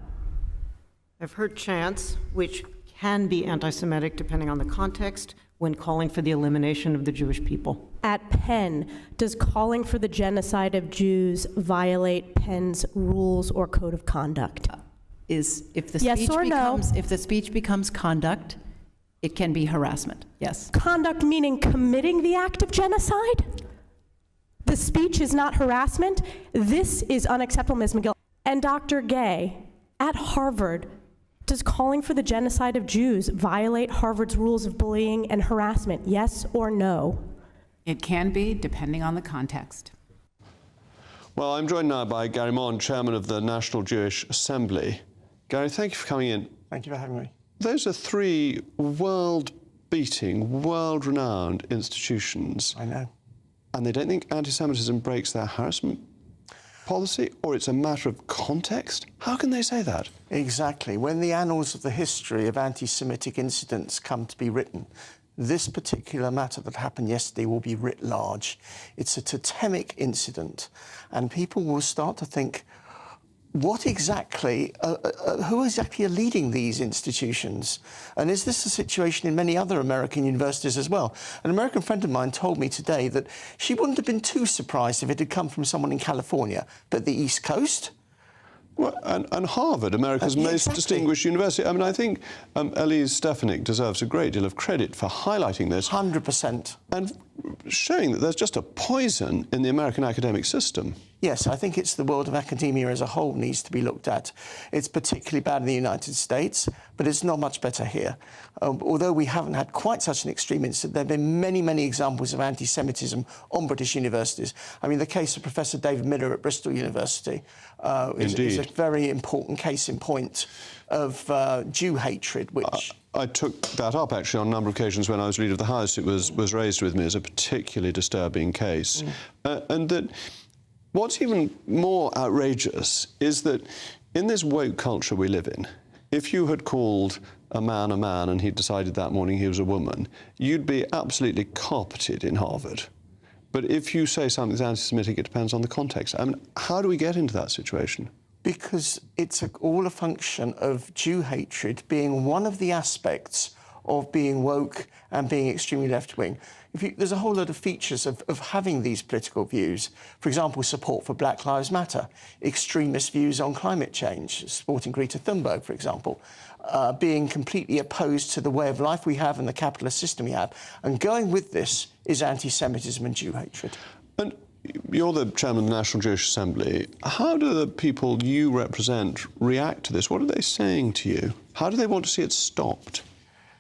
I've heard chants, which can be anti-Semitic depending on the context, when calling for the elimination of the Jewish people. At Penn, does calling for the genocide of Jews violate Penn's rules or code of conduct? Is if the yes speech or becomes no? if the speech becomes conduct, it can be harassment. Yes. Conduct meaning committing the act of genocide? The speech is not harassment? This is unacceptable, Ms. McGill. And Dr. Gay, at Harvard, does calling for the genocide of Jews violate Harvard's rules of bullying and harassment? Yes or no? It can be, depending on the context. Well, I'm joined now by Gary Mond, chairman of the National Jewish Assembly. Gary, thank you for coming in. Thank you for having me. Those are three world-beating, world-renowned institutions. I know. And they don't think anti-Semitism breaks their harassment policy, or it's a matter of context? How can they say that? Exactly. When the annals of the history of anti-Semitic incidents come to be written, this particular matter that happened yesterday will be writ large. It's a totemic incident, and people will start to think, what exactly, who exactly are leading these institutions? And is this a situation in many other American universities as well? An American friend of mine told me today that she wouldn't have been too surprised if it had come from someone in California, but the East Coast? Well, and Harvard, America's most distinguished university. I mean, I think Elise Stefanik deserves a great deal of credit for highlighting this. 100%. And showing that there's just a poison in the American academic system. Yes, I think it's the world of academia as a whole needs to be looked at. It's particularly bad in the United States, but it's not much better here. Although we haven't had quite such an extreme incident, there have been many, many examples of anti-Semitism on British universities. I mean, the case of Professor David Miller at Bristol University is a very important case in point of Jew hatred, which... I took that up, actually, on a number of occasions when I was Leader of the House. It was raised with me as a particularly disturbing case. And that what's even more outrageous is that in this woke culture we live in, if you had called a man and he'd decided that morning he was a woman, you'd be absolutely carpeted in Harvard. But if you say something's anti-Semitic, it depends on the context. I mean, how do we get into that situation? Because it's all a function of Jew hatred being one of the aspects of being woke and being extremely left-wing. There's a whole lot of features of having these political views. For example, support for Black Lives Matter, extremist views on climate change, supporting Greta Thunberg, for example, being completely opposed to the way of life we have and the capitalist system we have. And going with this is anti-Semitism and Jew hatred. And you're the chairman of the National Jewish Assembly. How do the people you represent react to this? What are they saying to you? How do they want to see it stopped?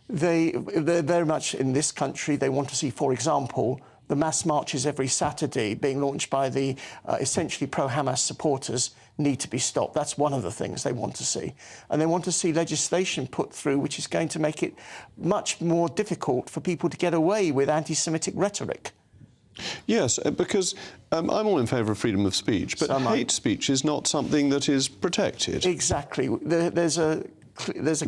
They're very much in this country, they want to see, for example, the mass marches every Saturday being launched by the essentially pro-Hamas supporters need to be stopped. That's one of the things they want to see. And they want to see legislation put through which is going to make it much more difficult for people to get away with anti-Semitic rhetoric. Yes, because I'm all in favour of freedom of speech, but hate speech is not something that is protected. Exactly. There's a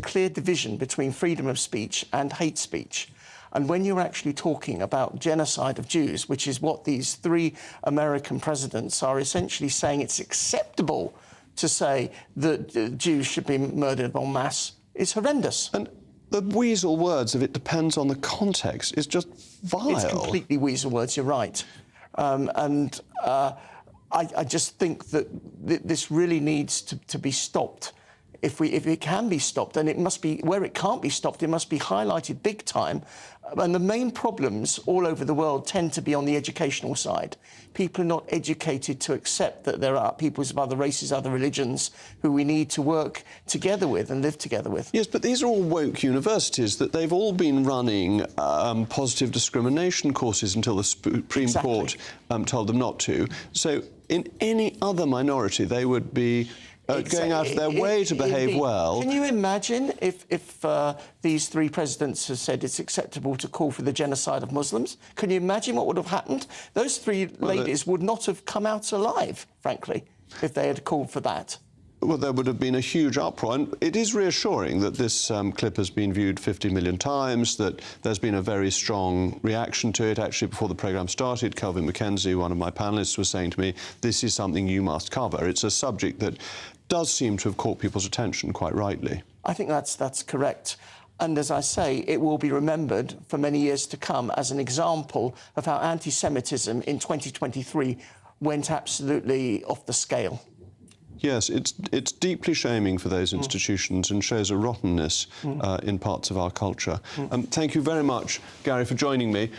clear division between freedom of speech and hate speech. And when you're actually talking about genocide of Jews, which is what these three American presidents are essentially saying it's acceptable to say that Jews should be murdered en masse, it's horrendous. And the weasel words of "it depends on the context" is just vile. It's completely weasel words, you're right. I just think that this really needs to be stopped. If it can be stopped, then it must be, where it can't be stopped, it must be highlighted big time. And the main problems all over the world tend to be on the educational side. People are not educated to accept that there are peoples of other races, other religions, who we need to work together with and live together with. Yes, but these are all woke universities, that they've all been running positive discrimination courses until the Supreme Court told them not to. So in any other minority, they would be going out of their way to behave well. Can you imagine if these three presidents had said it's acceptable to call for the genocide of Muslims? Can you imagine what would have happened? Those three ladies would not have come out alive, frankly, if they had called for that. Well, there would have been a huge uproar, and it is reassuring that this clip has been viewed 50 million times, that there's been a very strong reaction to it. Actually, before the programme started, Kelvin McKenzie, one of my panellists, was saying to me, this is something you must cover. It's a subject that does seem to have caught people's attention, quite rightly. I think that's correct. And as I say, it will be remembered for many years to come as an example of how anti-Semitism in 2023 went absolutely off the scale. Yes, it's deeply shaming for those institutions and shows a rottenness in parts of our culture. Thank you very much, Gary, for joining me.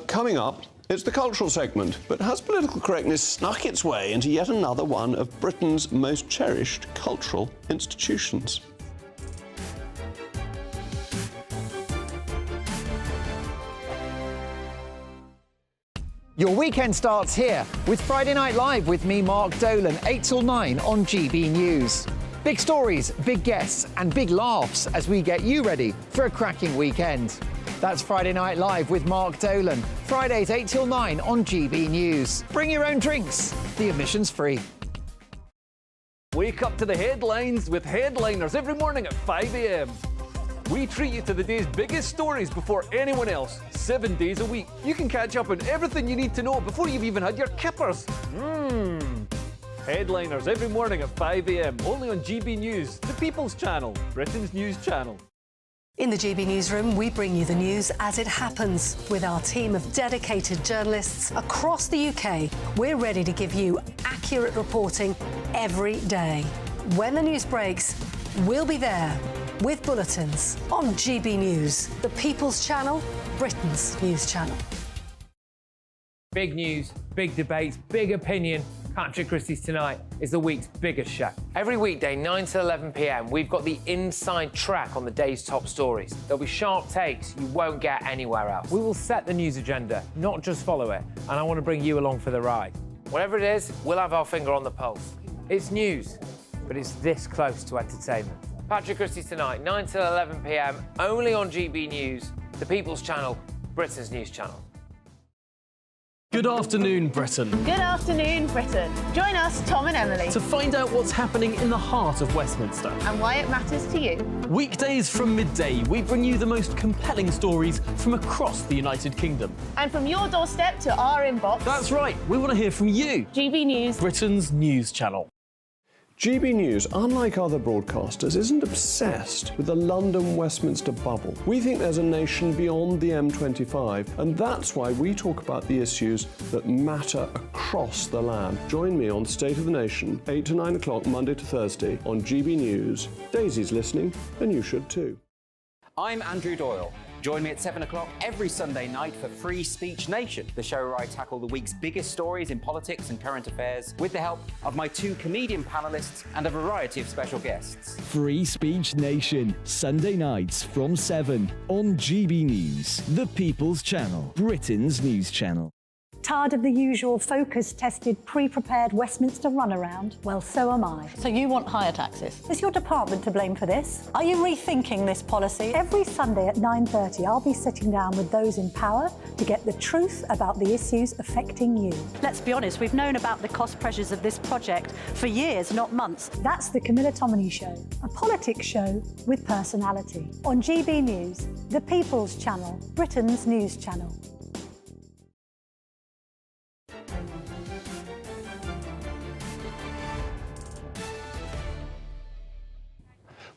Coming up, it's the cultural segment, but has political correctness snuck its way into yet another one of Britain's most cherished cultural institutions? Your weekend starts here with Friday Night Live with me, Mark Dolan, 8 till 9 on GB News. Big stories, big guests and big laughs as we get you ready for a cracking weekend. That's Friday Night Live with Mark Dolan, Fridays 8 till 9 on GB News. Bring your own drinks, the admission's free. Wake up to the headlines with Headliners every morning at 5 a.m. We treat you to the day's biggest stories before anyone else, 7 days a week. You can catch up on everything you need to know before you've even had your kippers. Headliners every morning at 5 a.m, only on GB News, the People's Channel, Britain's news channel. In the GB Newsroom, we bring you the news as it happens. With our team of dedicated journalists across the UK, we're ready to give you accurate reporting every day. When the news breaks, we'll be there with bulletins on GB News, the People's Channel, Britain's news channel. Big news, big debates, big opinion. Patrick Christie's Tonight is the week's biggest show. Every weekday, 9 to 11 p.m, we've got the inside track on the day's top stories. There'll be sharp takes you won't get anywhere else. We will set the news agenda, not just follow it, and I want to bring you along for the ride. Whatever it is, we'll have our finger on the pulse. It's news, but it's this close to entertainment. Patrick Christie's Tonight, 9 to 11 p.m, only on GB News, the People's Channel, Britain's news channel. Good afternoon, Britain. Good afternoon, Britain. Join us, Tom and Emily, To find out what's happening in the heart of Westminster. and why it matters to you. Weekdays from midday, we bring you the most compelling stories from across the United Kingdom. And from your doorstep to our inbox. That's right, we want to hear from you. GB News, Britain's news channel. GB News, unlike other broadcasters, isn't obsessed with the London-Westminster bubble. We think there's a nation beyond the M25, and that's why we talk about the issues that matter across the land. Join me on State of the Nation, 8 to 9 o'clock, Monday to Thursday, on GB News. Daisy's listening, and you should too. I'm Andrew Doyle. Join me at 7 o'clock every Sunday night for Free Speech Nation, the show where I tackle the week's biggest stories in politics and current affairs with the help of my two comedian panellists and a variety of special guests. Free Speech Nation, Sunday nights from 7 on GB News, the People's Channel, Britain's news channel. Tired of the usual focus-tested, pre-prepared Westminster runaround? Well, so am I. So you want higher taxes? Is your department to blame for this? Are you rethinking this policy? Every Sunday at 9:30, I'll be sitting down with those in power to get the truth about the issues affecting you. Let's be honest, we've known about the cost pressures of this project for years, not months. That's the Camilla Tominey Show, a politics show with personality. On GB News, the People's Channel, Britain's news channel.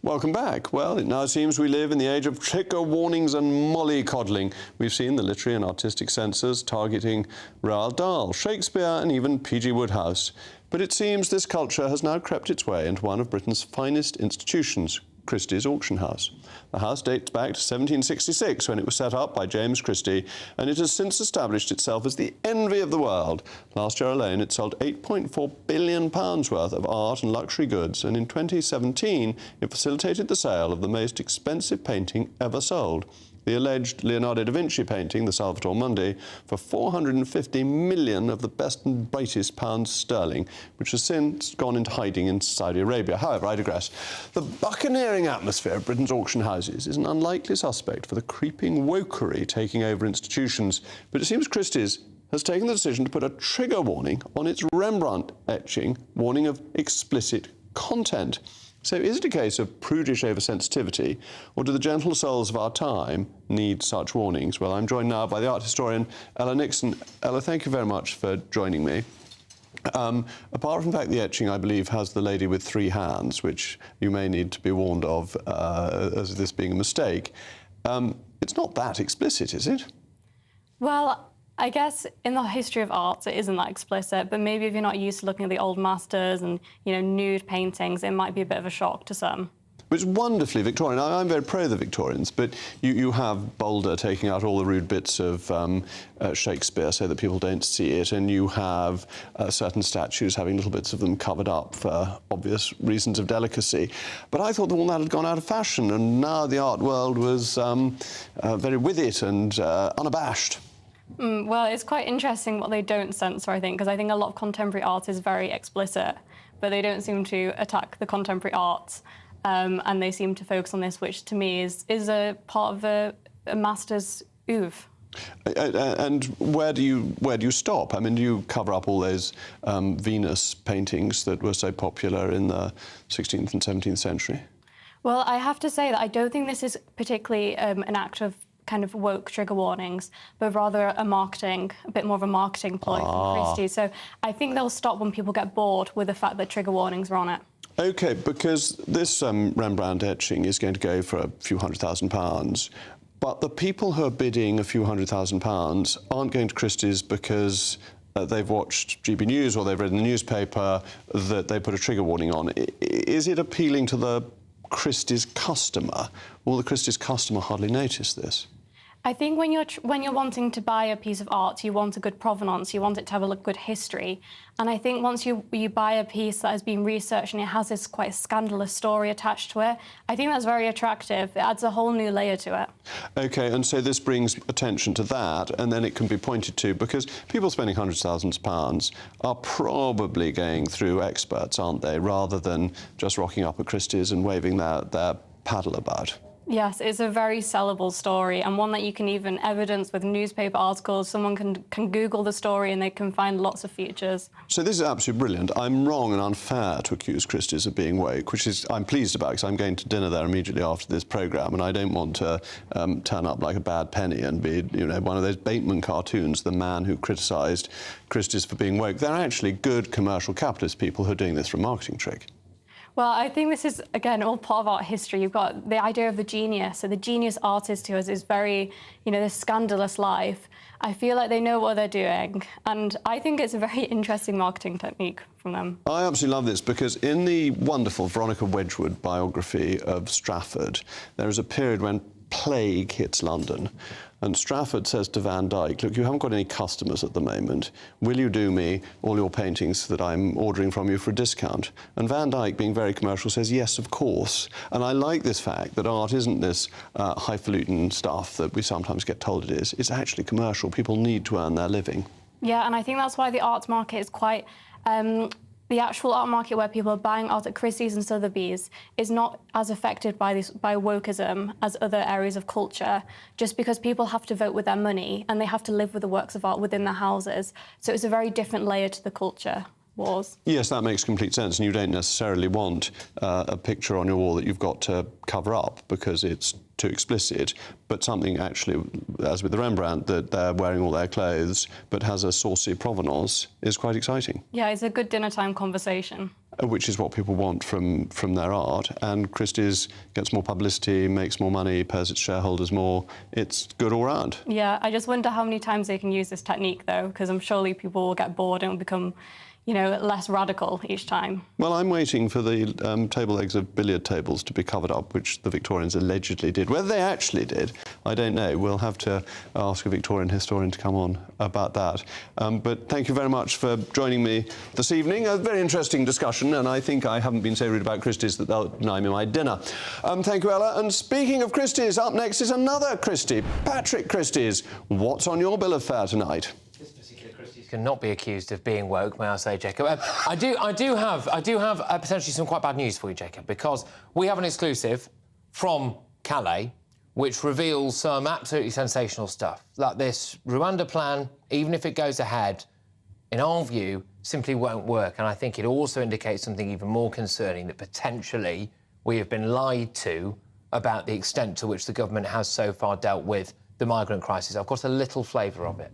Welcome back. Well, it now seems we live in the age of trigger warnings and mollycoddling. We've seen the literary and artistic censors targeting Roald Dahl, Shakespeare and even P.G. Wodehouse. But it seems this culture has now crept its way into one of Britain's finest institutions, Christie's Auction House. The house dates back to 1766 when it was set up by James Christie, and it has since established itself as the envy of the world. Last year alone it sold £8.4 billion worth of art and luxury goods, and in 2017 it facilitated the sale of the most expensive painting ever sold, the alleged Leonardo da Vinci painting, the Salvator Mundi, for 450 million of the best and brightest pounds sterling, which has since gone into hiding in Saudi Arabia. However, I digress. The buccaneering atmosphere of Britain's auction houses is an unlikely suspect for the creeping wokery taking over institutions, but it seems Christie's has taken the decision to put a trigger warning on its Rembrandt etching, warning of explicit content. So is it a case of prudish oversensitivity, or do the gentle souls of our time need such warnings? Well, I'm joined now by the art historian Ella Nixon. Ella, thank you very much for joining me. Apart from the fact the etching, I believe, has the lady with three hands, which you may need to be warned of as this being a mistake, it's not that explicit, is it? Well, I guess in the history of art, it isn't that explicit, but maybe if you're not used to looking at the old masters and, you know, nude paintings, it might be a bit of a shock to some. It's wonderfully Victorian. I'm very pro the Victorians, but you have Boulder taking out all the rude bits of Shakespeare so that people don't see it, and you have certain statues having little bits of them covered up for obvious reasons of delicacy. But I thought that all that had gone out of fashion, and now the art world was very with it and unabashed. Well, it's quite interesting what they don't censor, I think, because I think a lot of contemporary art is very explicit, but they don't seem to attack the contemporary arts, and they seem to focus on this, which to me is a part of a master's oeuvre. And where do you stop? I mean, do you cover up all those Venus paintings that were so popular in the 16th and 17th century? Well, I have to say that I don't think this is particularly an act of kind of woke trigger warnings, but rather a bit more of a marketing ploy from Christie. So I think they'll stop when people get bored with the fact that trigger warnings are on it. OK, because this Rembrandt etching is going to go for a few £100,000, but the people who are bidding a few £100,000 aren't going to Christie's because they've watched GBNews or they've read in the newspaper that they put a trigger warning on. Is it appealing to the Christie's customer? Will the Christie's customer hardly notice this? I think when you're wanting to buy a piece of art, you want a good provenance, you want it to have a good history. And I think once you buy a piece that has been researched and it has this quite scandalous story attached to it, I think that's very attractive. It adds a whole new layer to it. OK, and so this brings attention to that, and then it can be pointed to, because people spending hundreds of thousands of pounds are probably going through experts, aren't they, rather than just rocking up at Christie's and waving their paddle about. Yes, it's a very sellable story, and one that you can even evidence with newspaper articles. Someone can Google the story and they can find lots of features. So this is absolutely brilliant. I'm wrong and unfair to accuse Christie's of being woke, which is I'm pleased about, because I'm going to dinner there immediately after this programme, and I don't want to turn up like a bad penny and be, you know, one of those Bateman cartoons, the man who criticised Christie's for being woke. They're actually good commercial capitalist people who are doing this for a marketing trick. Well, I think this is, again, all part of art history. You've got the idea of the genius. So the genius artist to us is very, you know, this scandalous life. I feel like they know what they're doing. And I think it's a very interesting marketing technique from them. I absolutely love this, because in the wonderful Veronica Wedgwood biography of Strafford, there is a period when plague hits London. And Strafford says to Van Dyck, look, you haven't got any customers at the moment. Will you do me all your paintings that I'm ordering from you for a discount? And Van Dyck, being very commercial, says, yes, of course. And I like this fact that art isn't this highfalutin stuff that we sometimes get told it is. It's actually commercial. People need to earn their living. Yeah, and I think that's why the arts market is quite... the actual art market where people are buying art at Christie's and Sotheby's is not as affected by wokeism as other areas of culture, just because people have to vote with their money and they have to live with the works of art within their houses. So it's a very different layer to the culture wars. Yes, that makes complete sense, and you don't necessarily want a picture on your wall that you've got to cover up because it's too explicit, but something actually, as with the Rembrandt, that they're wearing all their clothes but has a saucy provenance is quite exciting. Yeah, it's a good dinner time conversation. which is what people want from their art. And Christie's gets more publicity, makes more money, pays its shareholders more. It's good all round. Yeah, I just wonder how many times they can use this technique, though, because I'm surely people will get bored and become, you know, less radical each time. Well, I'm waiting for the table legs of billiard tables to be covered up, which the Victorians allegedly did. Whether they actually did, I don't know. We'll have to ask a Victorian historian to come on about that. But thank you very much for joining me this evening. A very interesting discussion, and I think I haven't been so rude about Christie's that they'll deny me my dinner. Thank you, Ella. And speaking of Christie's, up next is another Christie, Patrick Christie's. What's on your bill of fare tonight? Cannot be accused of being woke, may I say, Jacob? I do have potentially some quite bad news for you, Jacob, because we have an exclusive from Calais which reveals some absolutely sensational stuff. Like this Rwanda plan, even if it goes ahead, in our view, simply won't work. And I think it also indicates something even more concerning, that potentially we have been lied to about the extent to which the government has so far dealt with the migrant crisis. I've got a little flavour of it.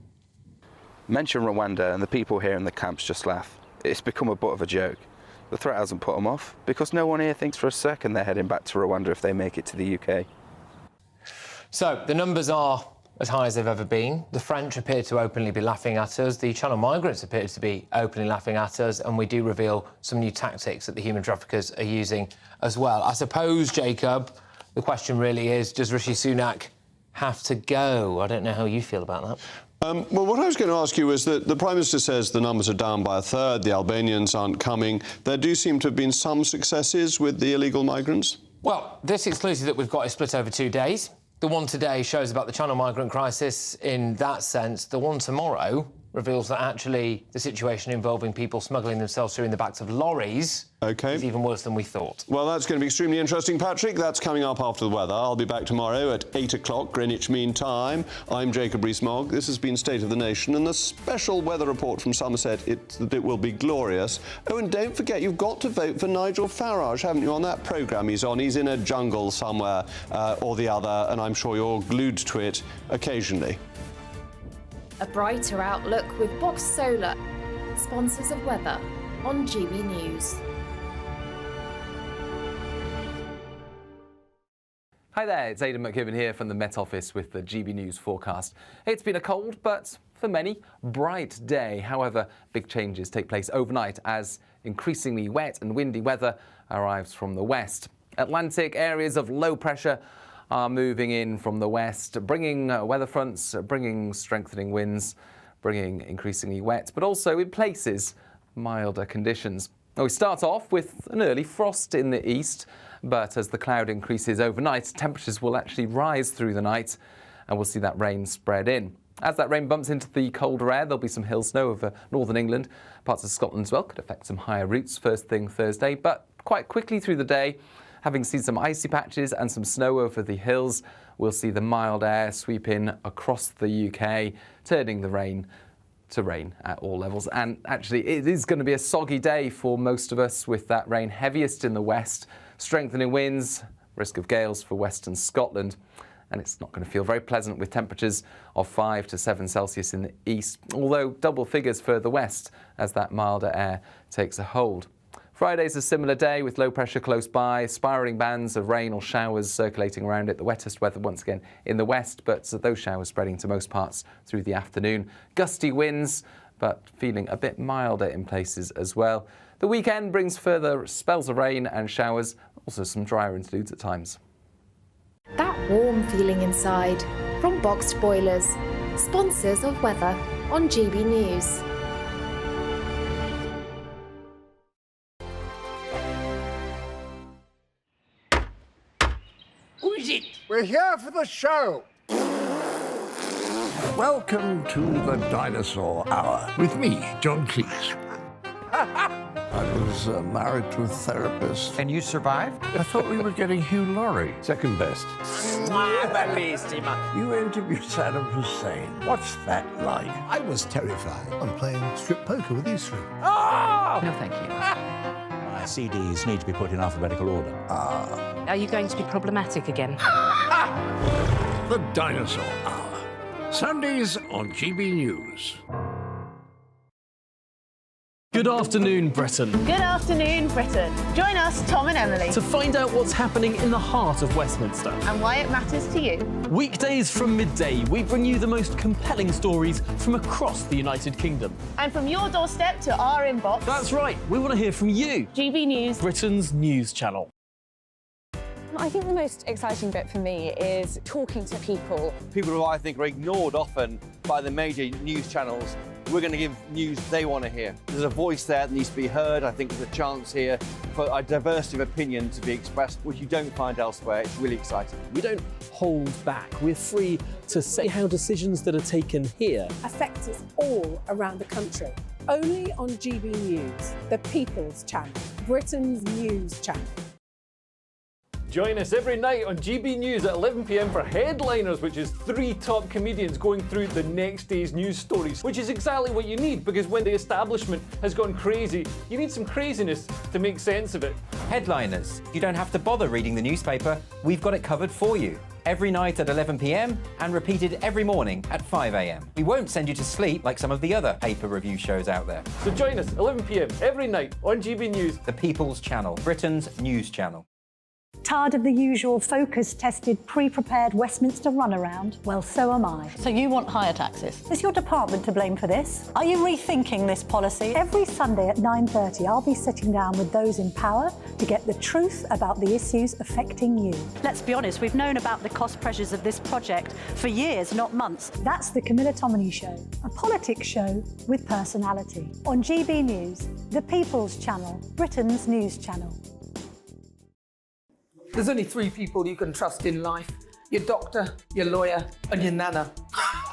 Mention Rwanda and the people here in the camps just laugh. It's become a bit of a joke. The threat hasn't put them off, because no one here thinks for a second they're heading back to Rwanda if they make it to the UK. So, the numbers are as high as they've ever been. The French appear to openly be laughing at us. The Channel migrants appear to be openly laughing at us, and we do reveal some new tactics that the human traffickers are using as well. I suppose, Jacob, the question really is, does Rishi Sunak have to go? I don't know how you feel about that. Well, what I was going to ask you is that the Prime Minister says the numbers are down by a third, the Albanians aren't coming. There do seem to have been some successes with the illegal migrants. Well, this exclusive that we've got is split over 2 days. The one today shows about the Channel migrant crisis in that sense. The one tomorrow reveals that actually the situation involving people smuggling themselves through in the backs of lorries is even worse than we thought. Well, that's going to be extremely interesting, Patrick. That's coming up after the weather. I'll be back tomorrow at 8 o'clock Greenwich Mean Time. I'm Jacob Rees-Mogg. This has been State of the Nation, and the special weather report from Somerset, it will be glorious. Oh, and don't forget, you've got to vote for Nigel Farage, haven't you, on that programme he's on? He's in a jungle somewhere or the other, and I'm sure you're glued to it occasionally. A brighter outlook with Box Solar, sponsors of weather on GB News. Hi there, it's Aidan McKibben here from the Met Office with the GB News forecast. It's been a cold, but for many, bright day. However, big changes take place overnight as increasingly wet and windy weather arrives from the west. Atlantic areas of low pressure are moving in from the west, bringing weather fronts, bringing strengthening winds, bringing increasingly wet, but also in places milder conditions. Now, we start off with an early frost in the east, but as the cloud increases overnight, temperatures will actually rise through the night, and we'll see that rain spread in. As that rain bumps into the colder air, there'll be some hill snow over northern England. Parts of Scotland as well could affect some higher routes first thing Thursday, but quite quickly through the day, having seen some icy patches and some snow over the hills, we'll see the mild air sweep in across the UK, turning the rain to rain at all levels. And actually, it is going to be a soggy day for most of us, with that rain heaviest in the west, strengthening winds, risk of gales for western Scotland. And it's not going to feel very pleasant, with temperatures of 5 to 7 Celsius in the east, although double figures further west as that milder air takes a hold. Friday's a similar day with low pressure close by, spiralling bands of rain or showers circulating around it. The wettest weather once again in the west, but those showers spreading to most parts through the afternoon. Gusty winds, but feeling a bit milder in places as well. The weekend brings further spells of rain and showers, also some drier interludes at times. That warm feeling inside from Boxed Boilers, sponsors of weather on GB News. Who is it? We're here for the show. Welcome to the Dinosaur Hour with me, John Cleese. I was married to a therapist. And you survived? I thought we were getting Hugh Laurie. Second best. You interviewed Saddam Hussein. What's that like? I was terrified. I'm playing strip poker with these three. Ah! No, thank you. My CDs need to be put in alphabetical order. Are you going to be problematic again? The Dinosaur Hour. Sundays on GB News. Good afternoon, Britain. Good afternoon, Britain. Join us, Tom and Emily, To find out what's happening in the heart of Westminster. and why it matters to you. Weekdays from midday, we bring you the most compelling stories from across the United Kingdom. And from your doorstep to our inbox. That's right, we want to hear from you. GB News, Britain's news channel. I think the most exciting bit for me is talking to people. People who I think are ignored often by the major news channels. We're going to give news they want to hear. There's a voice there that needs to be heard. I think there's a chance here for a diversity of opinion to be expressed, which you don't find elsewhere. It's really exciting. We don't hold back. We're free to say how decisions that are taken here affect us all around the country. Only on GB News, the People's Channel, Britain's news channel. Join us every night on GB News at 11 p.m. for Headliners, which is 3 top comedians going through the next day's news stories, which is exactly what you need, because when the establishment has gone crazy, you need some craziness to make sense of it. Headliners. You don't have to bother reading the newspaper. We've got it covered for you. Every night at 11 p.m. and repeated every morning at 5 a.m. We won't send you to sleep like some of the other paper review shows out there. So join us 11 p.m. every night on GB News, the People's Channel, Britain's news channel. Tired of the usual focus-tested, pre-prepared Westminster runaround? Well, so am I. So you want higher taxes? Is your department to blame for this? Are you rethinking this policy? Every Sunday at 9:30, I'll be sitting down with those in power to get the truth about the issues affecting you. Let's be honest, we've known about the cost pressures of this project for years, not months. That's the Camilla Tominey Show, a politics show with personality. On GB News, the People's Channel, Britain's news channel. There's only 3 people you can trust in life. Your doctor, your lawyer, and your nana.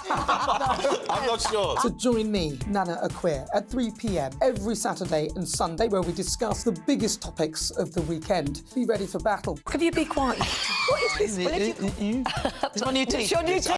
I'm not sure. So join me, Nana Aquare, at 3 p.m. every Saturday and Sunday, where we discuss the biggest topics of the weekend. Be ready for battle. Could you be quiet? What is this? It's on your teeth. It's on your teeth.